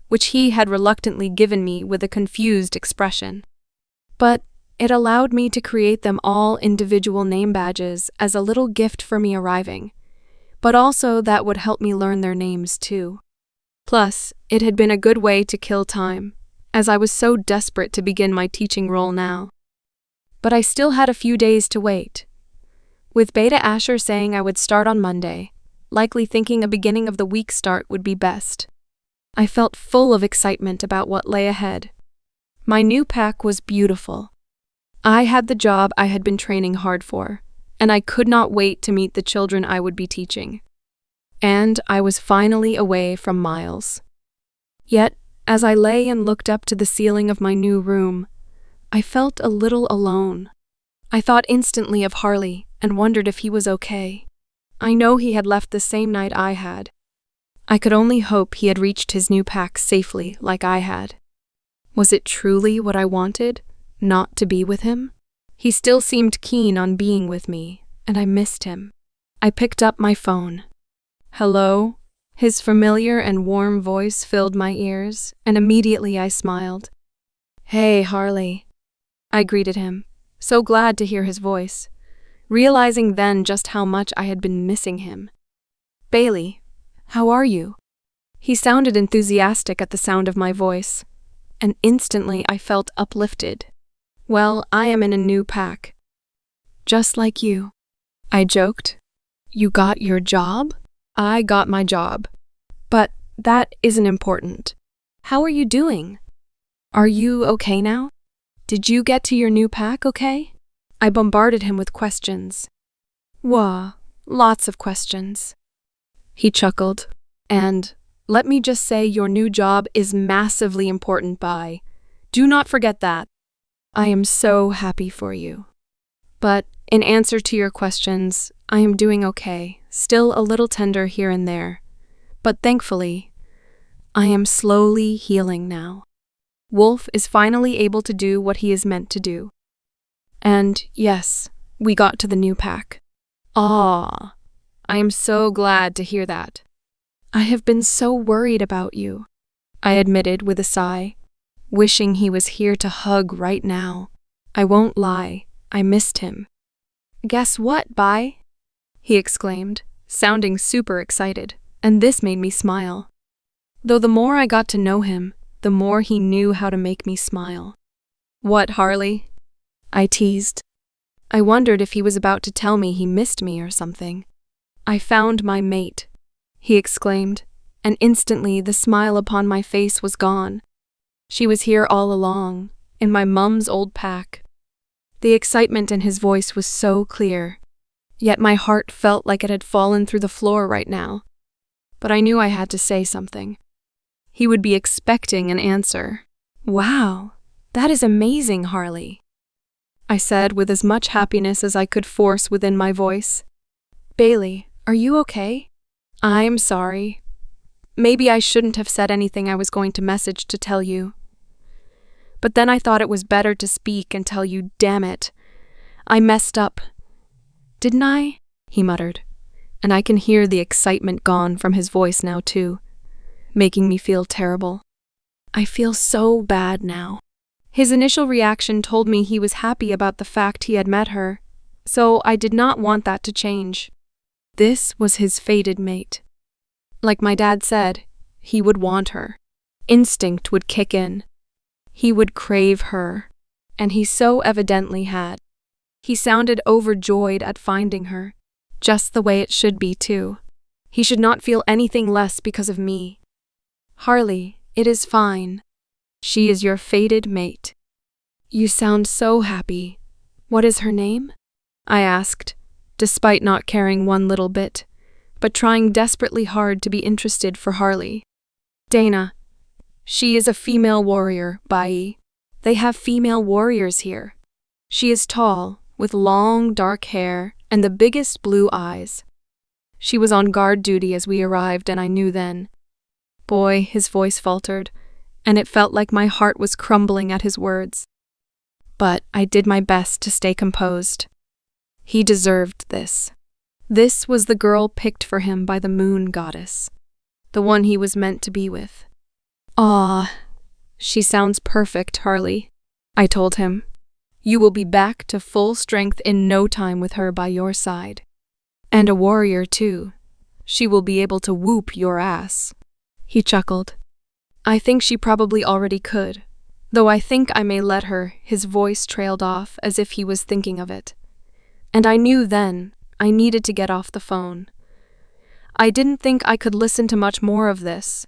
which he had reluctantly given me with a confused expression. But it allowed me to create them all individual name badges as a little gift for me arriving, but also that would help me learn their names too. Plus, it had been a good way to kill time, as I was so desperate to begin my teaching role now. But I still had a few days to wait. With Beta Asher saying I would start on Monday, likely thinking a beginning of the week start would be best, I felt full of excitement about what lay ahead. My new pack was beautiful. I had the job I had been training hard for, and I could not wait to meet the children I would be teaching. And I was finally away from Miles. Yet, as I lay and looked up to the ceiling of my new room, I felt a little alone. I thought instantly of Harley and wondered if he was okay. I know he had left the same night I had. I could only hope he had reached his new pack safely like I had. Was it truly what I wanted, not to be with him? He still seemed keen on being with me, and I missed him. I picked up my phone. "Hello?" His familiar and warm voice filled my ears, and immediately I smiled. "Hey, Harley." I greeted him, so glad to hear his voice, realizing then just how much I had been missing him. "Bailey, how are you?" He sounded enthusiastic at the sound of my voice, and instantly I felt uplifted. "Well, I am in a new pack." "Just like you," I joked. "You got your job?" "I got my job. But that isn't important. How are you doing? Are you okay now? Did you get to your new pack okay?" I bombarded him with questions. "Wah, lots of questions." He chuckled. "And let me just say your new job is massively important, bye. Do not forget that. I am so happy for you. But in answer to your questions, I am doing okay, still a little tender here and there. But thankfully, I am slowly healing now. Wolf is finally able to do what he is meant to do. And yes, we got to the new pack. Ah, I am so glad to hear that. I have been so worried about you," I admitted with a sigh, wishing he was here to hug right now. I won't lie, I missed him. "Guess what, bye?" he exclaimed, sounding super excited, and this made me smile. Though the more I got to know him, the more he knew how to make me smile. "What, Harley?" I teased. I wondered if he was about to tell me he missed me or something. "I found my mate," he exclaimed, and instantly the smile upon my face was gone. She was here all along, in my mum's old pack. The excitement in his voice was so clear, yet my heart felt like it had fallen through the floor right now. But I knew I had to say something. He would be expecting an answer. "Wow, that is amazing, Harley," I said with as much happiness as I could force within my voice. "Bailey, are you okay?" "I'm sorry. Maybe I shouldn't have said anything I was going to message to tell you. But then I thought it was better to speak and tell you, damn it. I messed up. Didn't I?" he muttered, and I can hear the excitement gone from his voice now too, making me feel terrible. I feel so bad now. His initial reaction told me he was happy about the fact he had met her, so I did not want that to change. This was his fated mate. Like my dad said, he would want her. Instinct would kick in. He would crave her. and he so evidently had. He sounded overjoyed at finding her, just the way it should be, too. He should not feel anything less because of me. Harley, it is fine. She is your fated mate. You sound so happy. What is her name? I asked, despite not caring one little bit, but trying desperately hard to be interested for Harley. Dana. She is a female warrior, Bai. They have female warriors here. She is tall, with long, dark hair and the biggest blue eyes. She was on guard duty as we arrived, and I knew then. Boy, his voice faltered, and it felt like my heart was crumbling at his words. But I did my best to stay composed. He deserved this. This was the girl picked for him by the moon goddess, the one he was meant to be with. Ah, she sounds perfect, Harley, I told him. You will be back to full strength in no time with her by your side. And a warrior, too. She will be able to whoop your ass. He chuckled. I think she probably already could, though I think I may let her. His voice trailed off as if he was thinking of it. And I knew then I needed to get off the phone. I didn't think I could listen to much more of this.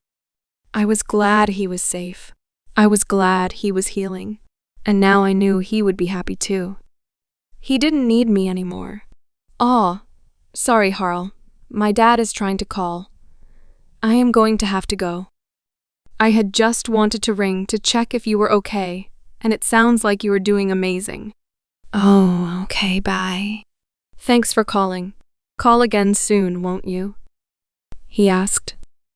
I was glad he was safe. I was glad he was healing. And now I knew he would be happy too. He didn't need me anymore. Aw, sorry, Harl. My dad is trying to call. I am going to have to go. I had just wanted to ring to check if you were okay, and it sounds like you are doing amazing. Oh, okay, bye. Thanks for calling. Call again soon, won't you? He asked.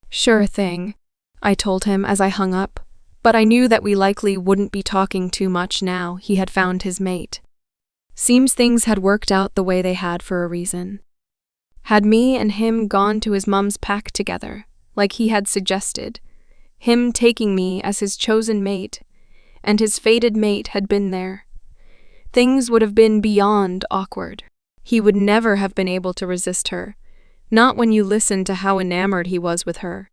Sure thing, I told him as I hung up, but I knew that we likely wouldn't be talking too much now he had found his mate. Seems things had worked out the way they had for a reason. Had me and him gone to his mum's pack together, like he had suggested, him taking me as his chosen mate, and his fated mate had been there, things would have been beyond awkward. He would never have been able to resist her, not when you listened to how enamored he was with her.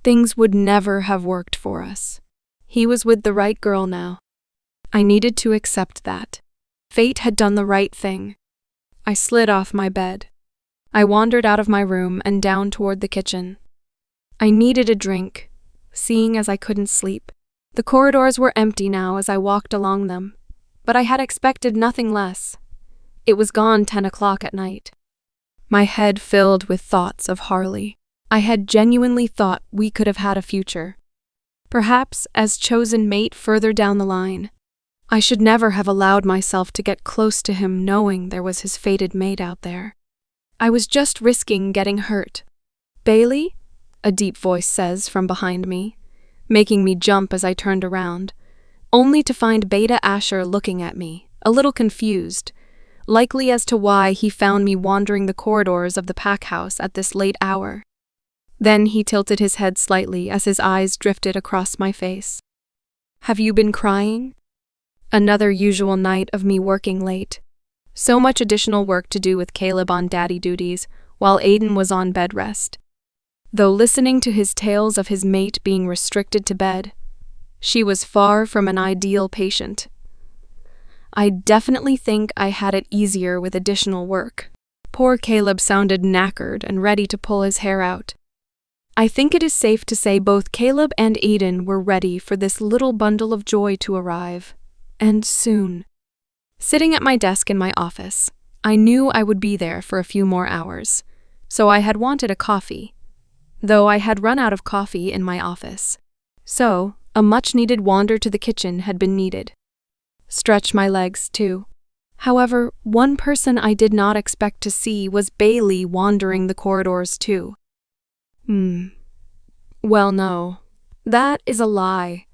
Things would never have worked for us. He was with the right girl now. I needed to accept that. Fate had done the right thing. I slid off my bed. I wandered out of my room and down toward the kitchen. I needed a drink, seeing as I couldn't sleep. The corridors were empty now as I walked along them, but I had expected nothing less. It was gone 10 o'clock at night. My head filled with thoughts of Harley. I had genuinely thought we could have had a future. Perhaps as chosen mate further down the line. I should never have allowed myself to get close to him knowing there was his fated mate out there. I was just risking getting hurt. Bailey? A deep voice says from behind me, making me jump as I turned around, only to find Beta Asher looking at me, a little confused, likely as to why he found me wandering the corridors of the pack house at this late hour. Then he tilted his head slightly as his eyes drifted across my face. Have you been crying? Another usual night of me working late. So much additional work to do with Caleb on daddy duties, while Aiden was on bed rest. Though listening to his tales of his mate being restricted to bed, she was far from an ideal patient. I definitely think I had it easier with additional work. Poor Caleb sounded knackered and ready to pull his hair out. I think it is safe to say both Caleb and Aiden were ready for this little bundle of joy to arrive, and soon. Sitting at my desk in my office, I knew I would be there for a few more hours, so I had wanted a coffee, though I had run out of coffee in my office. So, a much-needed wander to the kitchen had been needed. Stretch my legs, too. However, one person I did not expect to see was Bailey wandering the corridors, too. Well, no. That is a lie.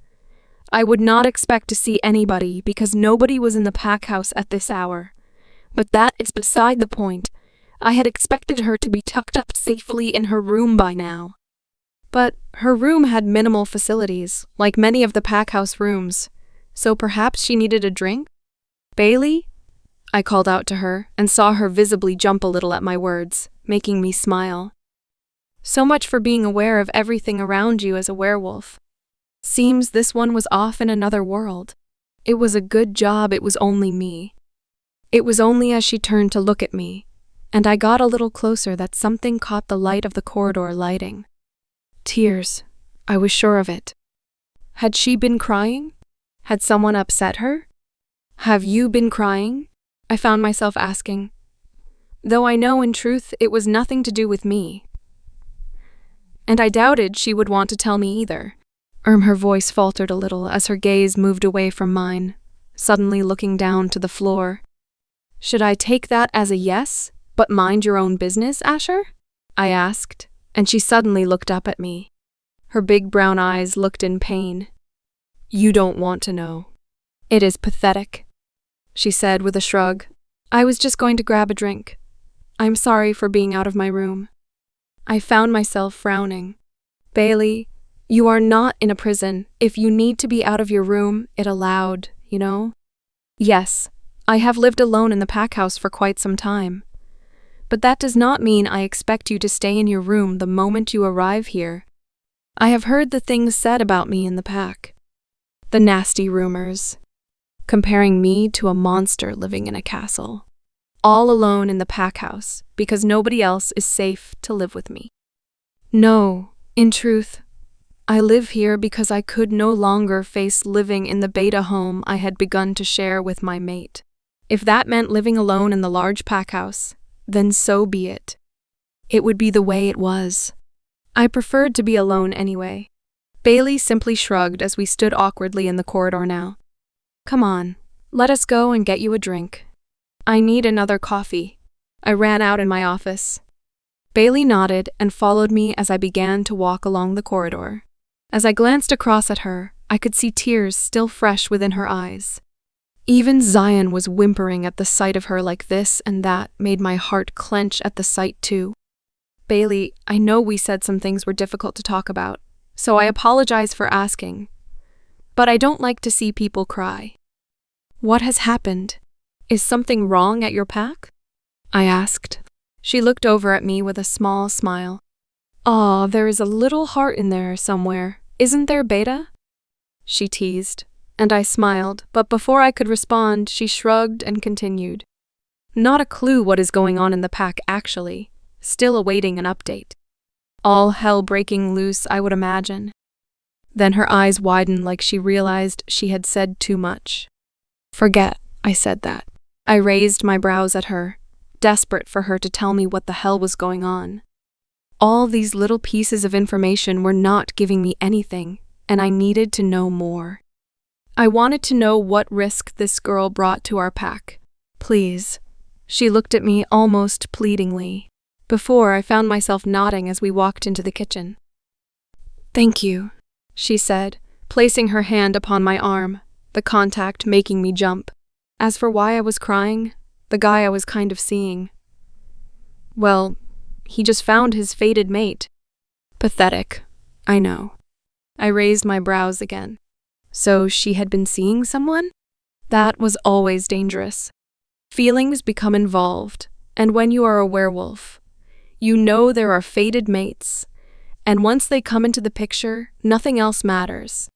I would not expect to see anybody because nobody was in the pack house at this hour. But that is beside the point. I had expected her to be tucked up safely in her room by now. But her room had minimal facilities, like many of the pack house rooms, so perhaps she needed a drink? Bailey? I called out to her and saw her visibly jump a little at my words, making me smile. So much for being aware of everything around you as a werewolf. Seems this one was off in another world. It was a good job it was only me. It was only as she turned to look at me, and I got a little closer that something caught the light of the corridor lighting. Tears. I was sure of it. Had she been crying? Had someone upset her? Have you been crying? I found myself asking, though I know in truth it was nothing to do with me. And I doubted she would want to tell me either. Her voice faltered a little as her gaze moved away from mine, suddenly looking down to the floor. Should I take that as a yes, but mind your own business, Asher? I asked, and she suddenly looked up at me. Her big brown eyes looked in pain. You don't want to know. It is pathetic, she said with a shrug. I was just going to grab a drink. I'm sorry for being out of my room. I found myself frowning. Bailey, you are not in a prison. If you need to be out of your room, it allowed, you know? Yes, I have lived alone in the pack house for quite some time. But that does not mean I expect you to stay in your room the moment you arrive here. I have heard the things said about me in the pack. The nasty rumors. Comparing me to a monster living in a castle. All alone in the pack house because nobody else is safe to live with me. No, in truth, I live here because I could no longer face living in the beta home I had begun to share with my mate. If that meant living alone in the large pack house, then so be it. It would be the way it was. I preferred to be alone anyway. Bailey simply shrugged as we stood awkwardly in the corridor now. Come on, let us go and get you a drink. I need another coffee. I ran out in my office. Bailey nodded and followed me as I began to walk along the corridor. As I glanced across at her, I could see tears still fresh within her eyes. Even Zion was whimpering at the sight of her like this, and that made my heart clench at the sight too. Bailey, I know we said some things were difficult to talk about, so I apologize for asking. But I don't like to see people cry. What has happened? Is something wrong at your pack? I asked. She looked over at me with a small smile. Aw, there is a little heart in there somewhere. Isn't there, Beta? She teased, and I smiled, but before I could respond, she shrugged and continued. Not a clue what is going on in the pack, actually. Still awaiting an update. All hell breaking loose, I would imagine. Then her eyes widened like she realized she had said too much. Forget I said that. I raised my brows at her, desperate for her to tell me what the hell was going on. All these little pieces of information were not giving me anything, and I needed to know more. I wanted to know what risk this girl brought to our pack. Please. She looked at me almost pleadingly. Before, I found myself nodding as we walked into the kitchen. Thank you, she said, placing her hand upon my arm, the contact making me jump. As for why I was crying, the guy I was kind of seeing. Well, he just found his fated mate. Pathetic, I know. I raised my brows again. So she had been seeing someone? That was always dangerous. Feelings become involved, and when you are a werewolf, you know there are fated mates, and once they come into the picture, nothing else matters.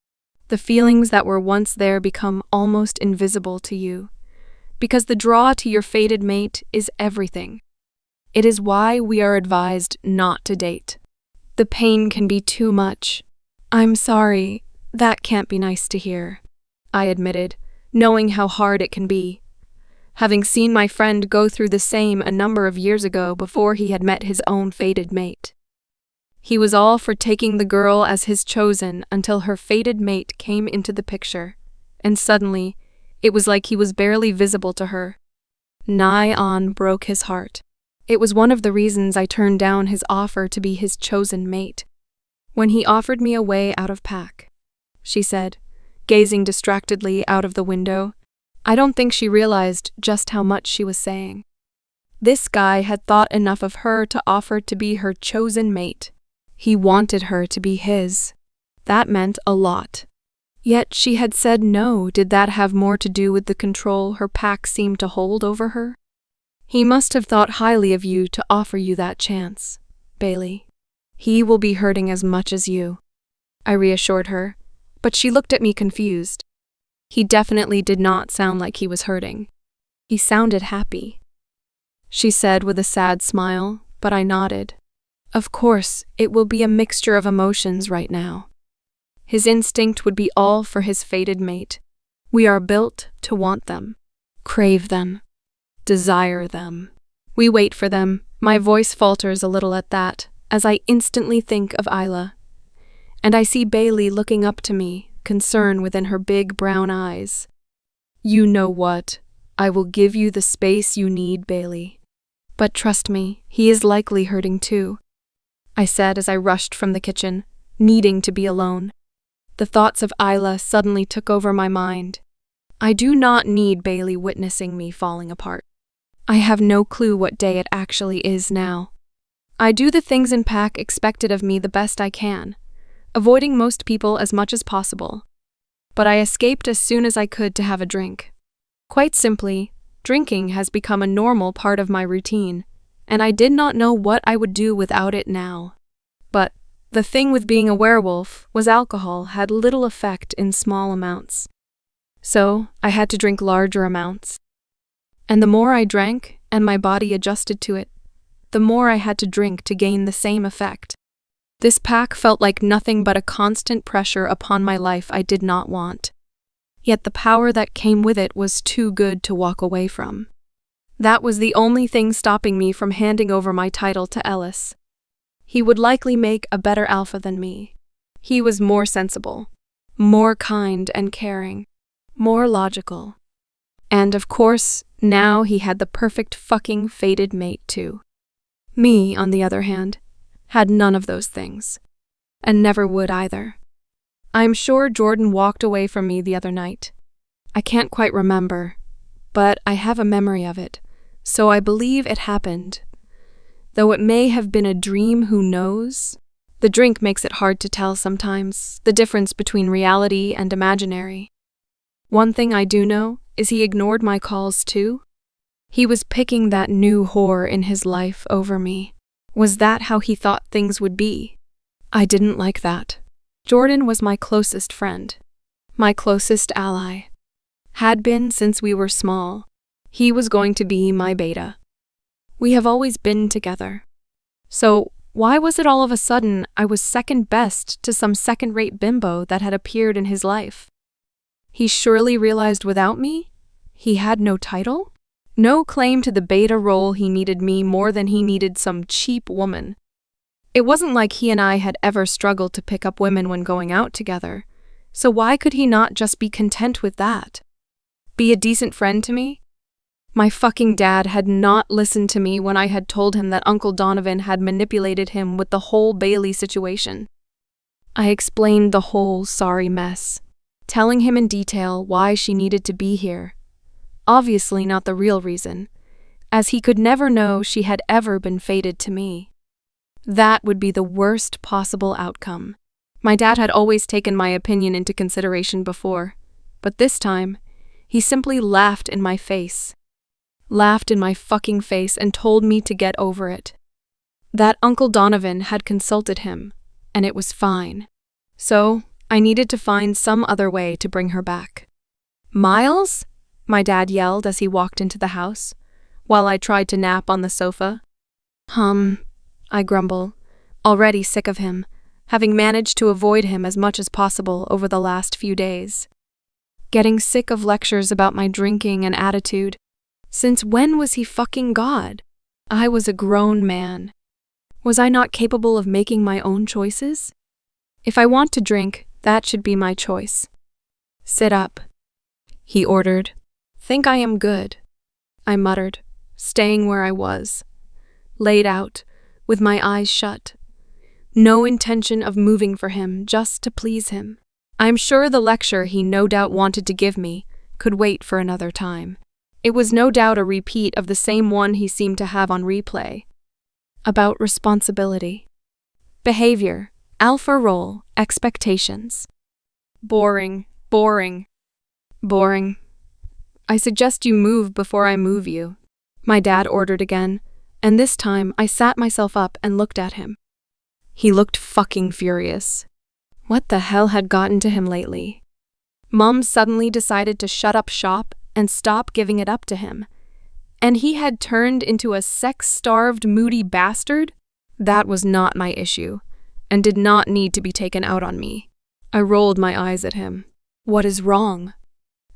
The feelings that were once there become almost invisible to you, because the draw to your fated mate is everything. It is why we are advised not to date. The pain can be too much. I'm sorry, that can't be nice to hear, I admitted, knowing how hard it can be. Having seen my friend go through the same a number of years ago before he had met his own fated mate. He was all for taking the girl as his chosen until her fated mate came into the picture, and suddenly, it was like he was barely visible to her. Nigh on broke his heart. It was one of the reasons I turned down his offer to be his chosen mate. When he offered me a way out of pack, she said, gazing distractedly out of the window. I don't think she realized just how much she was saying. This guy had thought enough of her to offer to be her chosen mate. He wanted her to be his. That meant a lot. Yet she had said no. Did that have more to do with the control her pack seemed to hold over her? He must have thought highly of you to offer you that chance, Bailey. He will be hurting as much as you, I reassured her, but she looked at me confused. He definitely did not sound like he was hurting. He sounded happy. She said with a sad smile, but I nodded. Of course, it will be a mixture of emotions right now. His instinct would be all for his fated mate. We are built to want them, crave them, desire them. We wait for them. My voice falters a little at that, as I instantly think of Isla. And I see Bailey looking up to me, concern within her big brown eyes. You know what? I will give you the space you need, Bailey. But trust me, he is likely hurting too, I said as I rushed from the kitchen, needing to be alone. The thoughts of Isla suddenly took over my mind. I do not need Bailey witnessing me falling apart. I have no clue what day it actually is now. I do the things in pack expected of me the best I can, avoiding most people as much as possible. But I escaped as soon as I could to have a drink. Quite simply, drinking has become a normal part of my routine, and I did not know what I would do without it now. But the thing with being a werewolf was alcohol had little effect in small amounts. So I had to drink larger amounts. And the more I drank, and my body adjusted to it, the more I had to drink to gain the same effect. This pack felt like nothing but a constant pressure upon my life I did not want. Yet the power that came with it was too good to walk away from. That was the only thing stopping me from handing over my title to Ellis. He would likely make a better alpha than me. He was more sensible, more kind and caring, more logical. And of course, now he had the perfect fucking fated mate too. Me, on the other hand, had none of those things. And never would either. I'm sure Jordan walked away from me the other night. I can't quite remember, but I have a memory of it, so I believe it happened. Though it may have been a dream, who knows? The drink makes it hard to tell sometimes, the difference between reality and imaginary. One thing I do know is he ignored my calls too. He was picking that new whore in his life over me. Was that how he thought things would be? I didn't like that. Jordan was my closest friend, my closest ally. Had been since we were small. He was going to be my beta. We have always been together. So why was it all of a sudden I was second best to some second-rate bimbo that had appeared in his life? He surely realized without me, he had no title? No claim to the beta role. He needed me more than he needed some cheap woman. It wasn't like he and I had ever struggled to pick up women when going out together, so why could he not just be content with that? Be a decent friend to me? My fucking dad had not listened to me when I had told him that Uncle Donovan had manipulated him with the whole Bailey situation. I explained the whole sorry mess, telling him in detail why she needed to be here. Obviously not the real reason, as he could never know she had ever been fated to me. That would be the worst possible outcome. My dad had always taken my opinion into consideration before, but this time, he simply laughed in my face. Laughed in my fucking face and told me to get over it. That Uncle Donovan had consulted him, and it was fine. So, I needed to find some other way to bring her back. Miles? My dad yelled as he walked into the house, while I tried to nap on the sofa. I grumble, already sick of him, having managed to avoid him as much as possible over the last few days. Getting sick of lectures about my drinking and attitude. Since when was he fucking God? I was a grown man. Was I not capable of making my own choices? If I want to drink, that should be my choice. Sit up, he ordered. Think I am good, I muttered, staying where I was. Laid out, with my eyes shut. No intention of moving for him, just to please him. I'm sure the lecture he no doubt wanted to give me could wait for another time. It was no doubt a repeat of the same one he seemed to have on replay. About responsibility. Behavior, alpha role, expectations. Boring, boring, boring. I suggest you move before I move you, my dad ordered again, and this time I sat myself up and looked at him. He looked fucking furious. What the hell had gotten to him lately? Mom suddenly decided to shut up shop and stop giving it up to him. And he had turned into a sex-starved, moody bastard? That was not my issue, and did not need to be taken out on me. I rolled my eyes at him. What is wrong?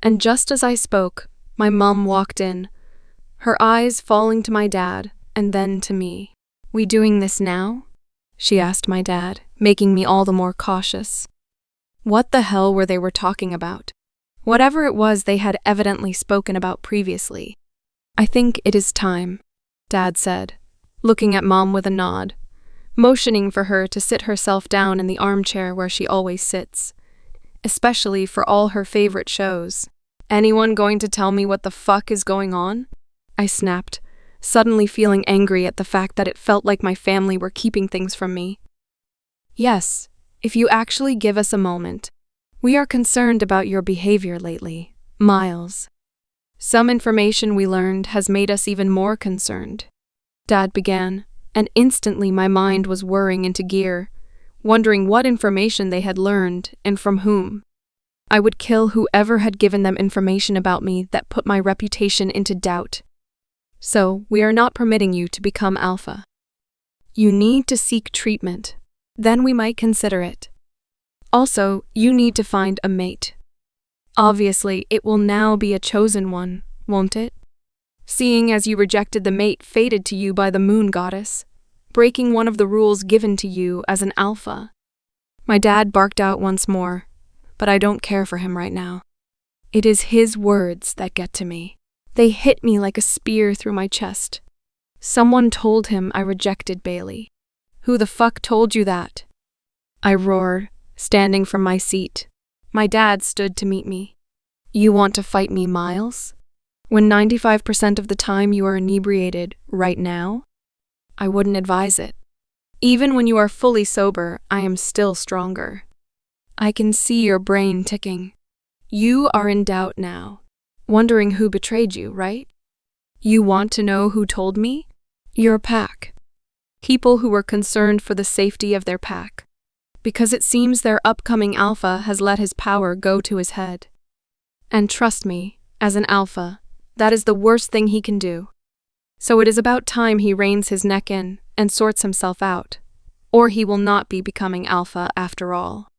And just as I spoke, my mom walked in, her eyes falling to my dad and then to me. We doing this now? She asked my dad, making me all the more cautious. What the hell were they talking about? Whatever it was they had evidently spoken about previously. I think it is time, Dad said, looking at Mom with a nod, motioning for her to sit herself down in the armchair where she always sits, especially for all her favorite shows. Anyone going to tell me what the fuck is going on? I snapped, suddenly feeling angry at the fact that it felt like my family were keeping things from me. Yes, if you actually give us a moment. We are concerned about your behavior lately, Miles. Some information we learned has made us even more concerned. Dad began, and instantly my mind was whirring into gear, wondering what information they had learned and from whom. I would kill whoever had given them information about me that put my reputation into doubt. So, we are not permitting you to become alpha. You need to seek treatment. Then we might consider it. Also, you need to find a mate. Obviously, it will now be a chosen one, won't it? Seeing as you rejected the mate fated to you by the moon goddess, breaking one of the rules given to you as an alpha. My dad barked out once more, but I don't care for him right now. It is his words that get to me. They hit me like a spear through my chest. Someone told him I rejected Bailey. Who the fuck told you that? I roared, standing from my seat. My dad stood to meet me. You want to fight me, Miles? When 95% of the time you are inebriated right now? I wouldn't advise it. Even when you are fully sober, I am still stronger. I can see your brain ticking. You are in doubt now, wondering who betrayed you, right? You want to know who told me? Your pack. People who were concerned for the safety of their pack. Because it seems their upcoming alpha has let his power go to his head. And trust me, as an alpha, that is the worst thing he can do. So it is about time he reins his neck in and sorts himself out, or he will not be becoming alpha after all.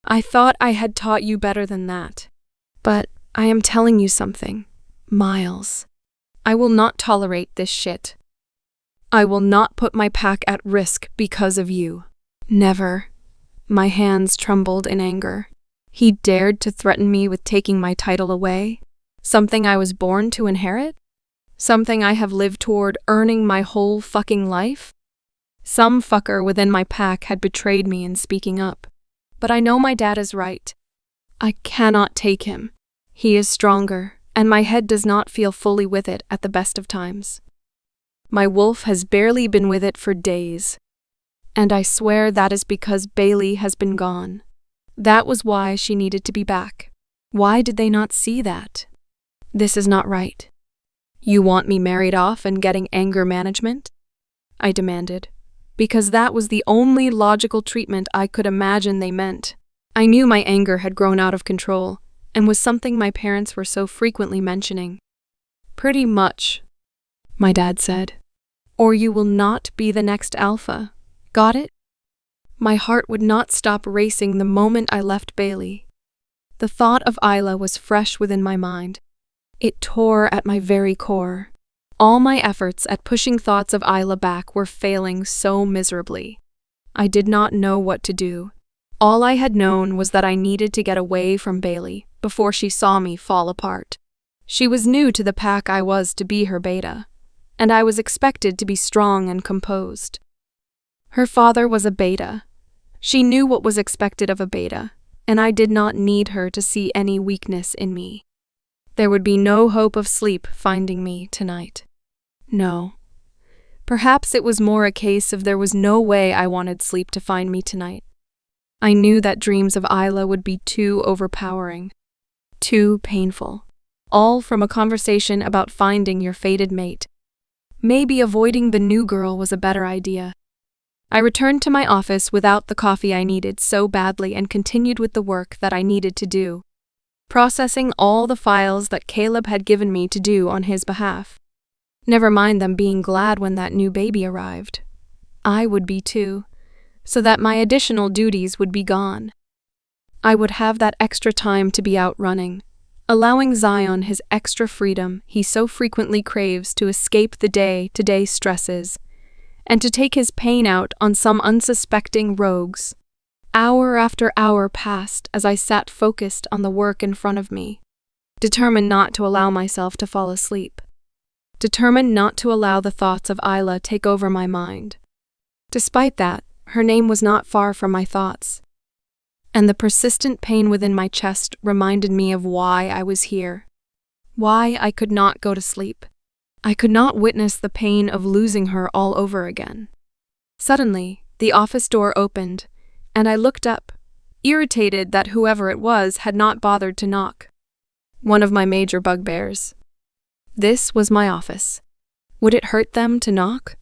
I thought I had taught you better than that. But I am telling you something, Miles. I will not tolerate this shit. I will not put my pack at risk because of you. Never. My hands trembled in anger. He dared to threaten me with taking my title away? Something I was born to inherit? Something I have lived toward earning my whole fucking life? Some fucker within my pack had betrayed me in speaking up. But I know my dad is right. I cannot take him. He is stronger, and my head does not feel fully with it at the best of times. My wolf has barely been with it for days. And I swear that is because Bailey has been gone. That was why she needed to be back. Why did they not see that? This is not right. You want me married off and getting anger management? I demanded, because that was the only logical treatment I could imagine they meant. I knew my anger had grown out of control, and was something my parents were so frequently mentioning. Pretty much, my dad said. Or you will not be the next alpha. Got it? My heart would not stop racing the moment I left Bailey. The thought of Isla was fresh within my mind. It tore at my very core. All my efforts at pushing thoughts of Isla back were failing so miserably. I did not know what to do. All I had known was that I needed to get away from Bailey before she saw me fall apart. She was new to the pack I was to be her beta, and I was expected to be strong and composed. Her father was a beta. She knew what was expected of a beta, and I did not need her to see any weakness in me. There would be no hope of sleep finding me tonight. No. Perhaps it was more a case of there was no way I wanted sleep to find me tonight. I knew that dreams of Isla would be too overpowering, too painful, all from a conversation about finding your fated mate. Maybe avoiding the new girl was a better idea. I returned to my office without the coffee I needed so badly and continued with the work that I needed to do. processing all the files that Caleb had given me to do on his behalf. Never mind them being glad when that new baby arrived. I would be too, so that my additional duties would be gone. I would have that extra time to be out running, allowing Zion his extra freedom he so frequently craves to escape the day-to-day stresses, and to take his pain out on some unsuspecting rogues. Hour after hour passed as I sat focused on the work in front of me, determined not to allow myself to fall asleep, determined not to allow the thoughts of Isla take over my mind. Despite that, her name was not far from my thoughts, and the persistent pain within my chest reminded me of why I was here, why I could not go to sleep. I could not witness the pain of losing her all over again. Suddenly, the office door opened, and I looked up, irritated that whoever it was had not bothered to knock. One of my major bugbears. This was my office. Would it hurt them to knock?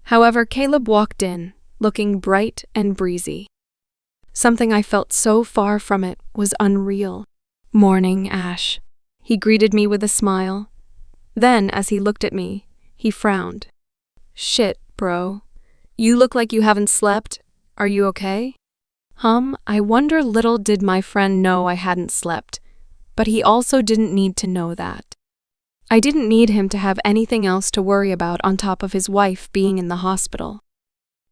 However, Caleb walked in, looking bright and breezy. Something I felt so far from it was unreal. "Morning, Ash." He greeted me with a smile. Then, as he looked at me, he frowned. "Shit, bro. You look like you haven't slept. Are you okay?" I wonder little did my friend know I hadn't slept, but he also didn't need to know that. I didn't need him to have anything else to worry about on top of his wife being in the hospital.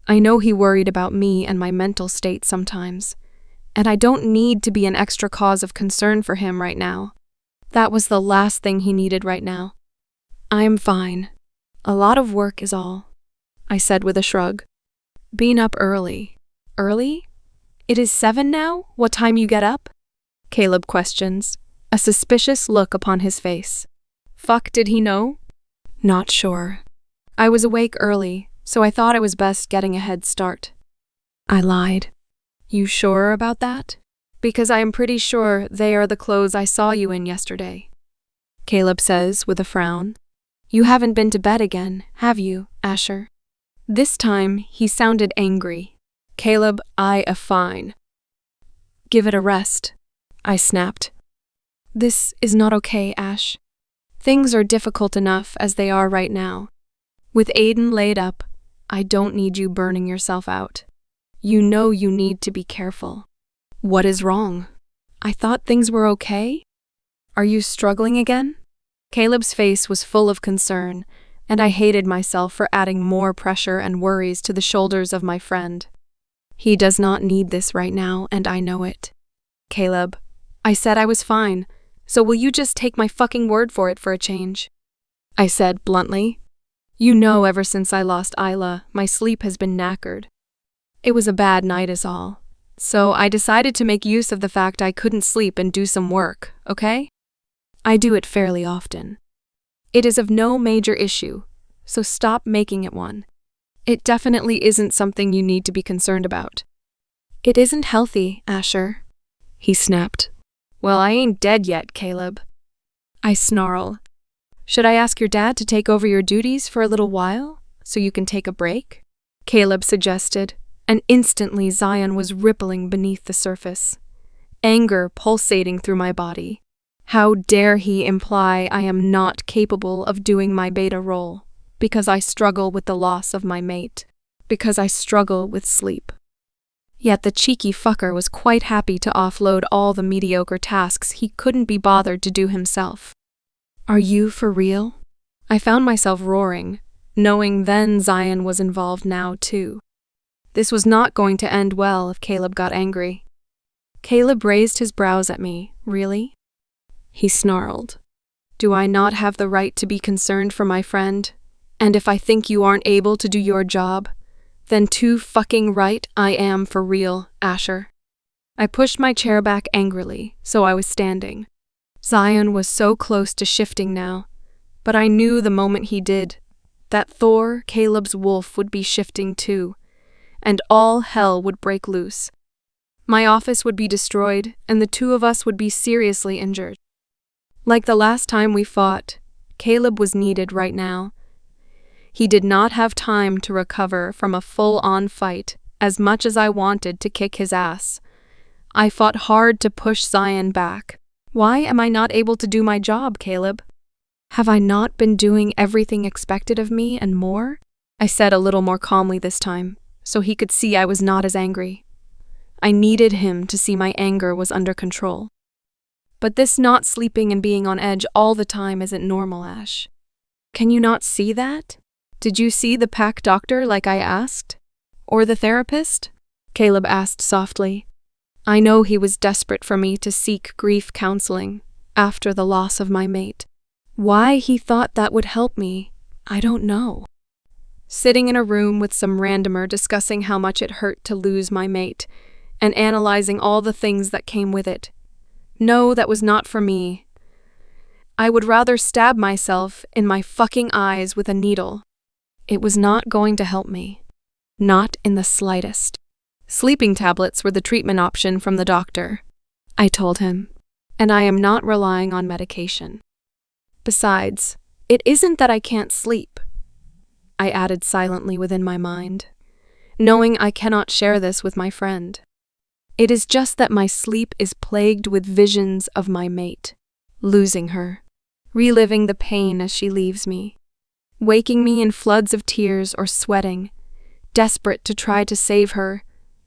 I know he worried about me and my mental state sometimes, and I don't need to be an extra cause of concern for him right now. That was the last thing he needed right now. "I am fine. A lot of work is all," I said with a shrug. "Been up early." "Early? It is 7 now? What time you get up?" Caleb questions, a suspicious look upon his face. Fuck, did he know? Not sure. I was awake early, so I thought it was best getting a head start. I lied. You sure about that? Because I am pretty sure they are the clothes I saw you in yesterday. Caleb says with a frown. You haven't been to bed again, have you, Asher? This time he sounded angry. Caleb, I am fine. Give it a rest, I snapped. This is not okay, Ash. Things are difficult enough as they are right now. With Aiden laid up, I don't need you burning yourself out. You know you need to be careful. What is wrong? I thought things were okay? Are you struggling again? Caleb's face was full of concern, and I hated myself for adding more pressure and worries to the shoulders of my friend. He does not need this right now, and I know it. Caleb, I said I was fine, so will you just take my fucking word for it for a change? I said bluntly. You know ever since I lost Isla, my sleep has been knackered. It was a bad night is all. So I decided to make use of the fact I couldn't sleep and do some work, okay? I do it fairly often. It is of no major issue, so stop making it one. It definitely isn't something you need to be concerned about. It isn't healthy, Asher. He snapped. Well, I ain't dead yet, Caleb. I snarl. Should I ask your dad to take over your duties for a little while, so you can take a break? Caleb suggested, and instantly Zion was rippling beneath the surface. Anger pulsating through my body. How dare he imply I am not capable of doing my beta role, because I struggle with the loss of my mate, because I struggle with sleep. Yet the cheeky fucker was quite happy to offload all the mediocre tasks he couldn't be bothered to do himself. Are you for real? I found myself roaring, knowing then Zion was involved now too. This was not going to end well if Caleb got angry. Caleb raised his brows at me. Really? He snarled. Do I not have the right to be concerned for my friend? And if I think you aren't able to do your job, then too fucking right I am for real, Asher. I pushed my chair back angrily, so I was standing. Zion was so close to shifting now, but I knew the moment he did, that Thor, Caleb's wolf, would be shifting too, and all hell would break loose. My office would be destroyed, and the two of us would be seriously injured. Like the last time we fought, Caleb was needed right now. He did not have time to recover from a full-on fight, as much as I wanted to kick his ass. I fought hard to push Zion back, Why am I not able to do my job, Caleb? Have I not been doing everything expected of me and more? I said a little more calmly this time, so he could see I was not as angry. I needed him to see my anger was under control. But this not sleeping and being on edge all the time isn't normal, Ash. Can you not see that? Did you see the pack doctor like I asked? Or the therapist? Caleb asked softly. I know he was desperate for me to seek grief counseling after the loss of my mate. Why he thought that would help me, I don't know. Sitting in a room with some randomer discussing how much it hurt to lose my mate and analyzing all the things that came with it. No, that was not for me. I would rather stab myself in my fucking eyes with a needle. It was not going to help me. Not in the slightest. Sleeping tablets were the treatment option from the doctor, I told him, and I am not relying on medication. Besides, it isn't that I can't sleep, I added silently within my mind, knowing I cannot share this with my friend. It is just that my sleep is plagued with visions of my mate, losing her, reliving the pain as she leaves me, waking me in floods of tears or sweating, desperate to try to save her,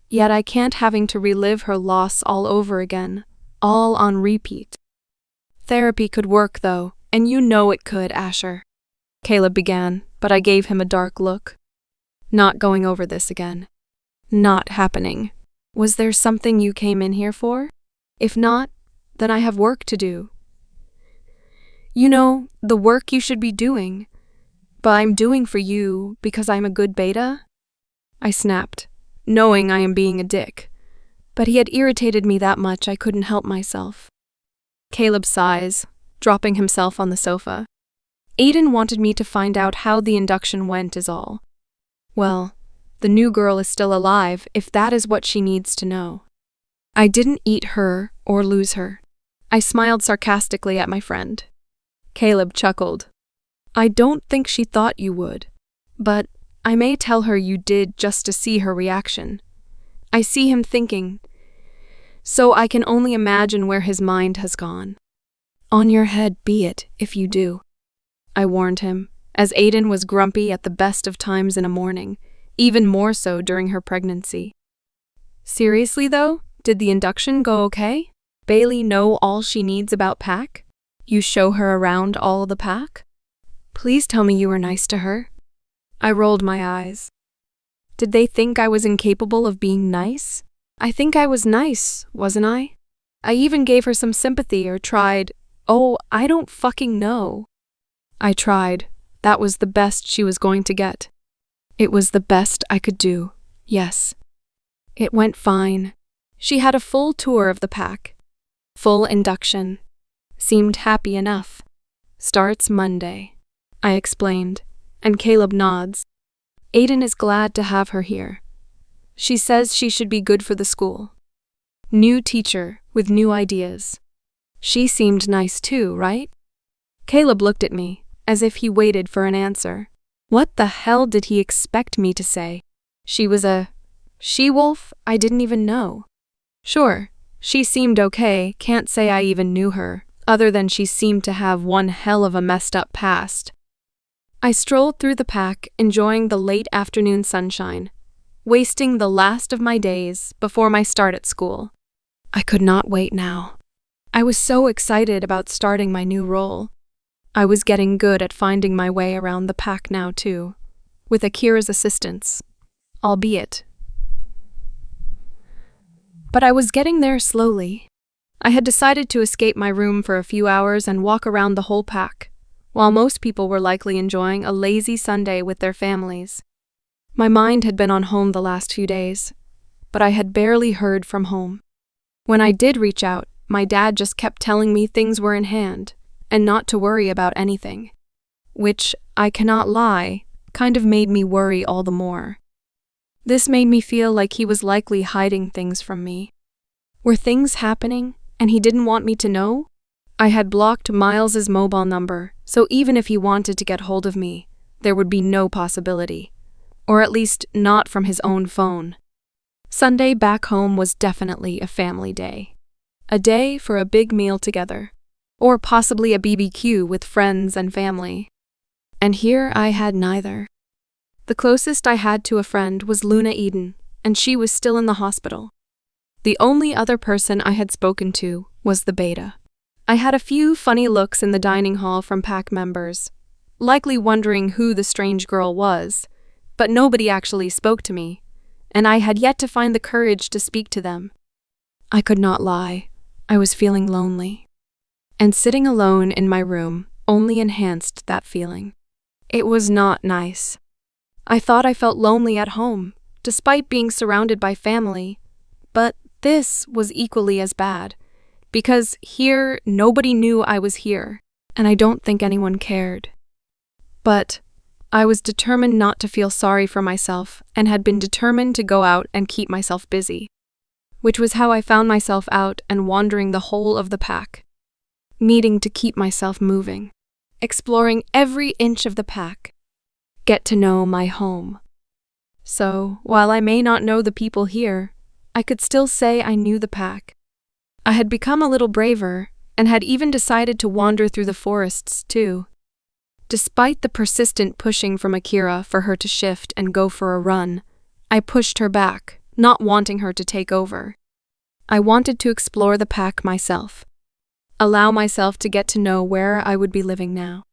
yet I can't having to relive her loss all over again, all on repeat. Therapy could work though, and you know it could, Asher. Caleb began, but I gave him a dark look. Not going over this again. Not happening. Was there something you came in here for? If not, then I have work to do. You know, the work you should be doing, but I'm doing for you because I'm a good beta? I snapped, knowing I am being a dick, but he had irritated me that much I couldn't help myself. Caleb sighs, dropping himself on the sofa. Aiden wanted me to find out how the induction went is all. Well, the new girl is still alive if that is what she needs to know. I didn't eat her or lose her. I smiled sarcastically at my friend. Caleb chuckled. I don't think she thought you would, but I may tell her you did just to see her reaction. I see him thinking, so I can only imagine where his mind has gone. On your head be it, if you do, I warned him, as Aiden was grumpy at the best of times in a morning, even more so during her pregnancy. Seriously though, did the induction go okay? Bailey know all she needs about Pack? You show her around all the Pack? Please tell me you were nice to her. I rolled my eyes. Did they think I was incapable of being nice? I think I was nice, wasn't I? I even gave her some sympathy or tried. Oh, I don't fucking know. I tried. That was the best she was going to get. It was the best I could do, yes. It went fine. She had a full tour of the Pack. Full induction. Seemed happy enough. Starts Monday, I explained, and Caleb nods. Aiden is glad to have her here. She says she should be good for the school. New teacher with new ideas. She seemed nice too, right? Caleb looked at me, as if he waited for an answer. What the hell did he expect me to say? She was a she-wolf? I didn't even know. Sure, she seemed okay, can't say I even knew her, other than she seemed to have one hell of a messed up past. I strolled through the Pack, enjoying the late afternoon sunshine, wasting the last of my days before my start at school. I could not wait now. I was so excited about starting my new role. I was getting good at finding my way around the Pack now too, with Akira's assistance, albeit. But I was getting there slowly. I had decided to escape my room for a few hours and walk around the whole Pack, while most people were likely enjoying a lazy Sunday with their families. My mind had been on home the last few days, but I had barely heard from home. When I did reach out, my dad just kept telling me things were in hand, and not to worry about anything. Which, I cannot lie, kind of made me worry all the more. This made me feel like he was likely hiding things from me. Were things happening, and he didn't want me to know? I had blocked Miles's mobile number, so even if he wanted to get hold of me, there would be no possibility. Or at least not from his own phone. Sunday back home was definitely a family day. A day for a big meal together. Or possibly a BBQ with friends and family. And here I had neither. The closest I had to a friend was Luna Eden, and she was still in the hospital. The only other person I had spoken to was the beta. I had a few funny looks in the dining hall from pack members, likely wondering who the strange girl was, but nobody actually spoke to me, and I had yet to find the courage to speak to them. I could not lie. I was feeling lonely. And sitting alone in my room only enhanced that feeling. It was not nice. I thought I felt lonely at home, despite being surrounded by family, but this was equally as bad, because here nobody knew I was here, and I don't think anyone cared. But I was determined not to feel sorry for myself and had been determined to go out and keep myself busy, which was how I found myself out and wandering the whole of the pack, needing to keep myself moving, exploring every inch of the pack, get to know my home. So, while I may not know the people here, I could still say I knew the pack. I had become a little braver and had even decided to wander through the forests too. Despite the persistent pushing from Akira for her to shift and go for a run, I pushed her back, not wanting her to take over. I wanted to explore the pack myself, allow myself to get to know where I would be living now.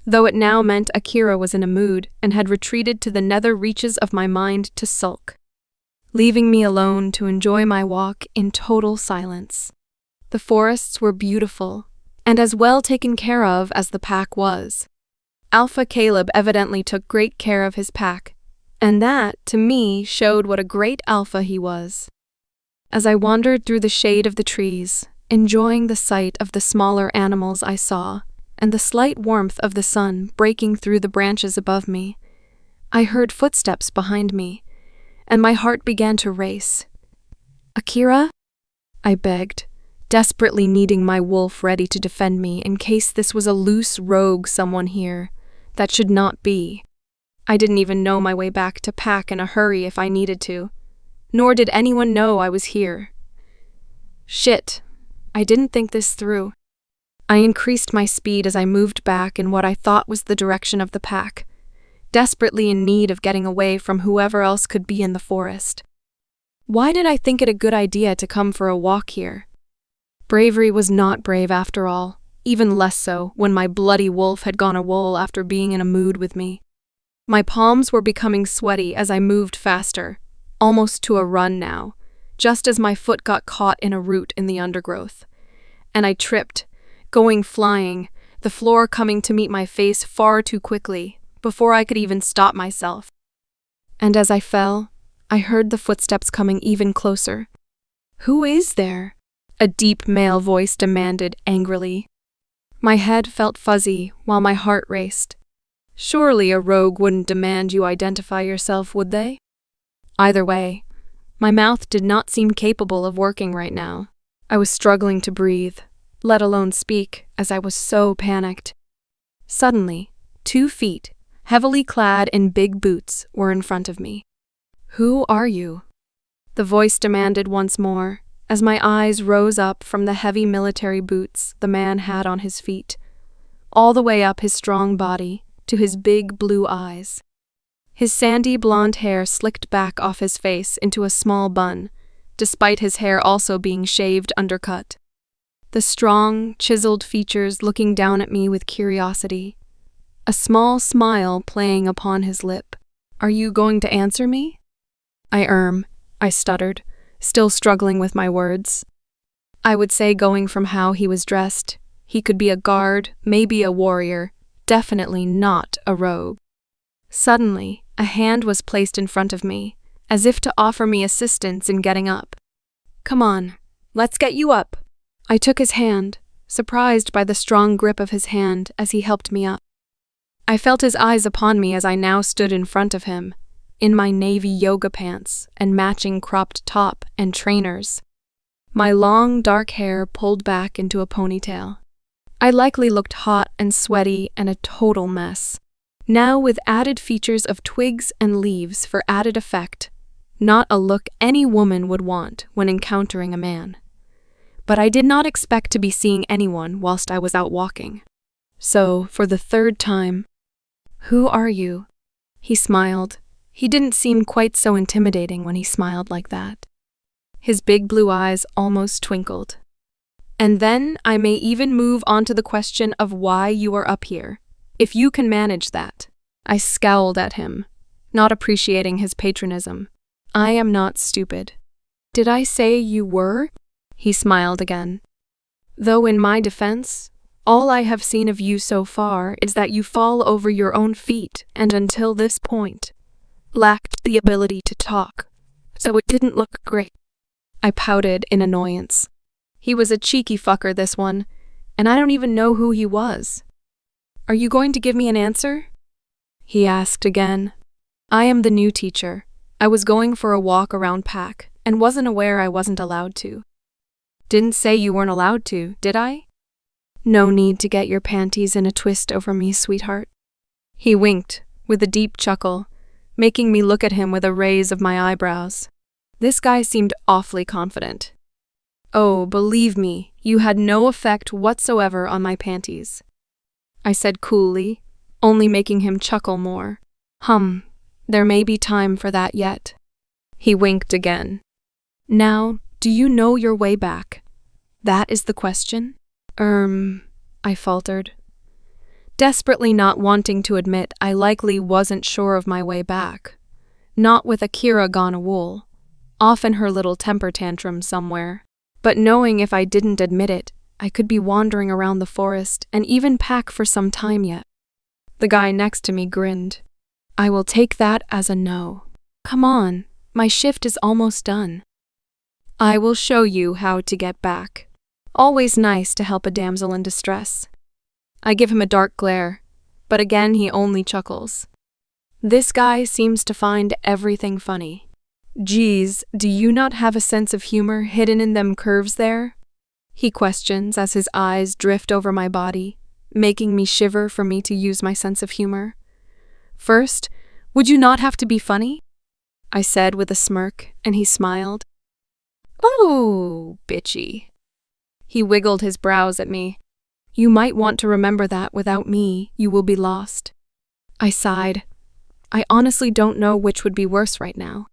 Though it now meant Akira was in a mood and had retreated to the nether reaches of my mind to sulk, leaving me alone to enjoy my walk in total silence. The forests were beautiful, and as well taken care of as the pack was. Alpha Caleb evidently took great care of his pack, and that, to me, showed what a great alpha he was. As I wandered through the shade of the trees, enjoying the sight of the smaller animals I saw, and the slight warmth of the sun breaking through the branches above me, I heard footsteps behind me, and my heart began to race. "Akira?" I begged, desperately needing my wolf ready to defend me in case this was a loose rogue someone here that should not be. I didn't even know my way back to pack in a hurry if I needed to, nor did anyone know I was here. Shit, I didn't think this through. I increased my speed as I moved back in what I thought was the direction of the pack, desperately in need of getting away from whoever else could be in the forest. Why did I think it a good idea to come for a walk here? Bravery was not brave after all, even less so when my bloody wolf had gone AWOL after being in a mood with me. My palms were becoming sweaty as I moved faster, almost to a run now, just as my foot got caught in a root in the undergrowth. And I tripped, going flying, the floor coming to meet my face far too quickly, before I could even stop myself. And as I fell, I heard the footsteps coming even closer. "Who is there?" a deep male voice demanded angrily. My head felt fuzzy while my heart raced. Surely a rogue wouldn't demand you identify yourself, would they? Either way, my mouth did not seem capable of working right now. I was struggling to breathe, let alone speak, as I was so panicked. Suddenly, 2 feet, heavily clad in big boots, were in front of me. "Who are you?" the voice demanded once more, as my eyes rose up from the heavy military boots the man had on his feet, all the way up his strong body to his big blue eyes. His sandy blonde hair slicked back off his face into a small bun, despite his hair also being shaved undercut. The strong, chiseled features looking down at me with curiosity, a small smile playing upon his lip. "Are you going to answer me?" I stuttered, still struggling with my words. I would say, going from how he was dressed, he could be a guard, maybe a warrior, definitely not a rogue. Suddenly, a hand was placed in front of me, as if to offer me assistance in getting up. "Come on, let's get you up." I took his hand, surprised by the strong grip of his hand as he helped me up. I felt his eyes upon me as I now stood in front of him, in my navy yoga pants and matching cropped top and trainers, my long dark hair pulled back into a ponytail. I likely looked hot and sweaty and a total mess, now with added features of twigs and leaves for added effect, not a look any woman would want when encountering a man. but I did not expect to be seeing anyone whilst I was out walking. So, for the third time, "Who are you?" He smiled. He didn't seem quite so intimidating when he smiled like that. His big blue eyes almost twinkled. "And then I may even move on to the question of why you are up here, if you can manage that." I scowled at him, not appreciating his patronism. "I am not stupid." "Did I say you were?" He smiled again. "Though in my defense, all I have seen of you so far is that you fall over your own feet and until this point lacked the ability to talk, so it didn't look great." I pouted in annoyance. He was a cheeky fucker, this one, and I don't even know who he was. "Are you going to give me an answer?" he asked again. "I am the new teacher. I was going for a walk around Pack and wasn't aware I wasn't allowed to." "Didn't say you weren't allowed to, did I?" "No need to get your panties in a twist over me, sweetheart." He winked with a deep chuckle, making me look at him with a raise of my eyebrows. This guy seemed awfully confident. "Oh, believe me, you had no effect whatsoever on my panties," I said coolly, only making him chuckle more. There may be time for that yet." He winked again. "Now, do you know your way back? That is the question?" I faltered, desperately not wanting to admit I likely wasn't sure of my way back. Not with Akira gone a wool, off in her little temper tantrum somewhere, but knowing if I didn't admit it, I could be wandering around the forest and even Pack for some time yet. The guy next to me grinned. "I will take that as a no. Come on, my shift is almost done. I will show you how to get back." Always nice to help a damsel in distress. I give him a dark glare, but again he only chuckles. This guy seems to find everything funny. "Geez, do you not have a sense of humor hidden in them curves there?" he questions as his eyes drift over my body, making me shiver for me to use my sense of humor. "First, would you not have to be funny?" I said with a smirk, and he smiled. "Oh, bitchy." He wiggled his brows at me. "You might want to remember that without me, you will be lost." I sighed. I honestly don't know which would be worse right now.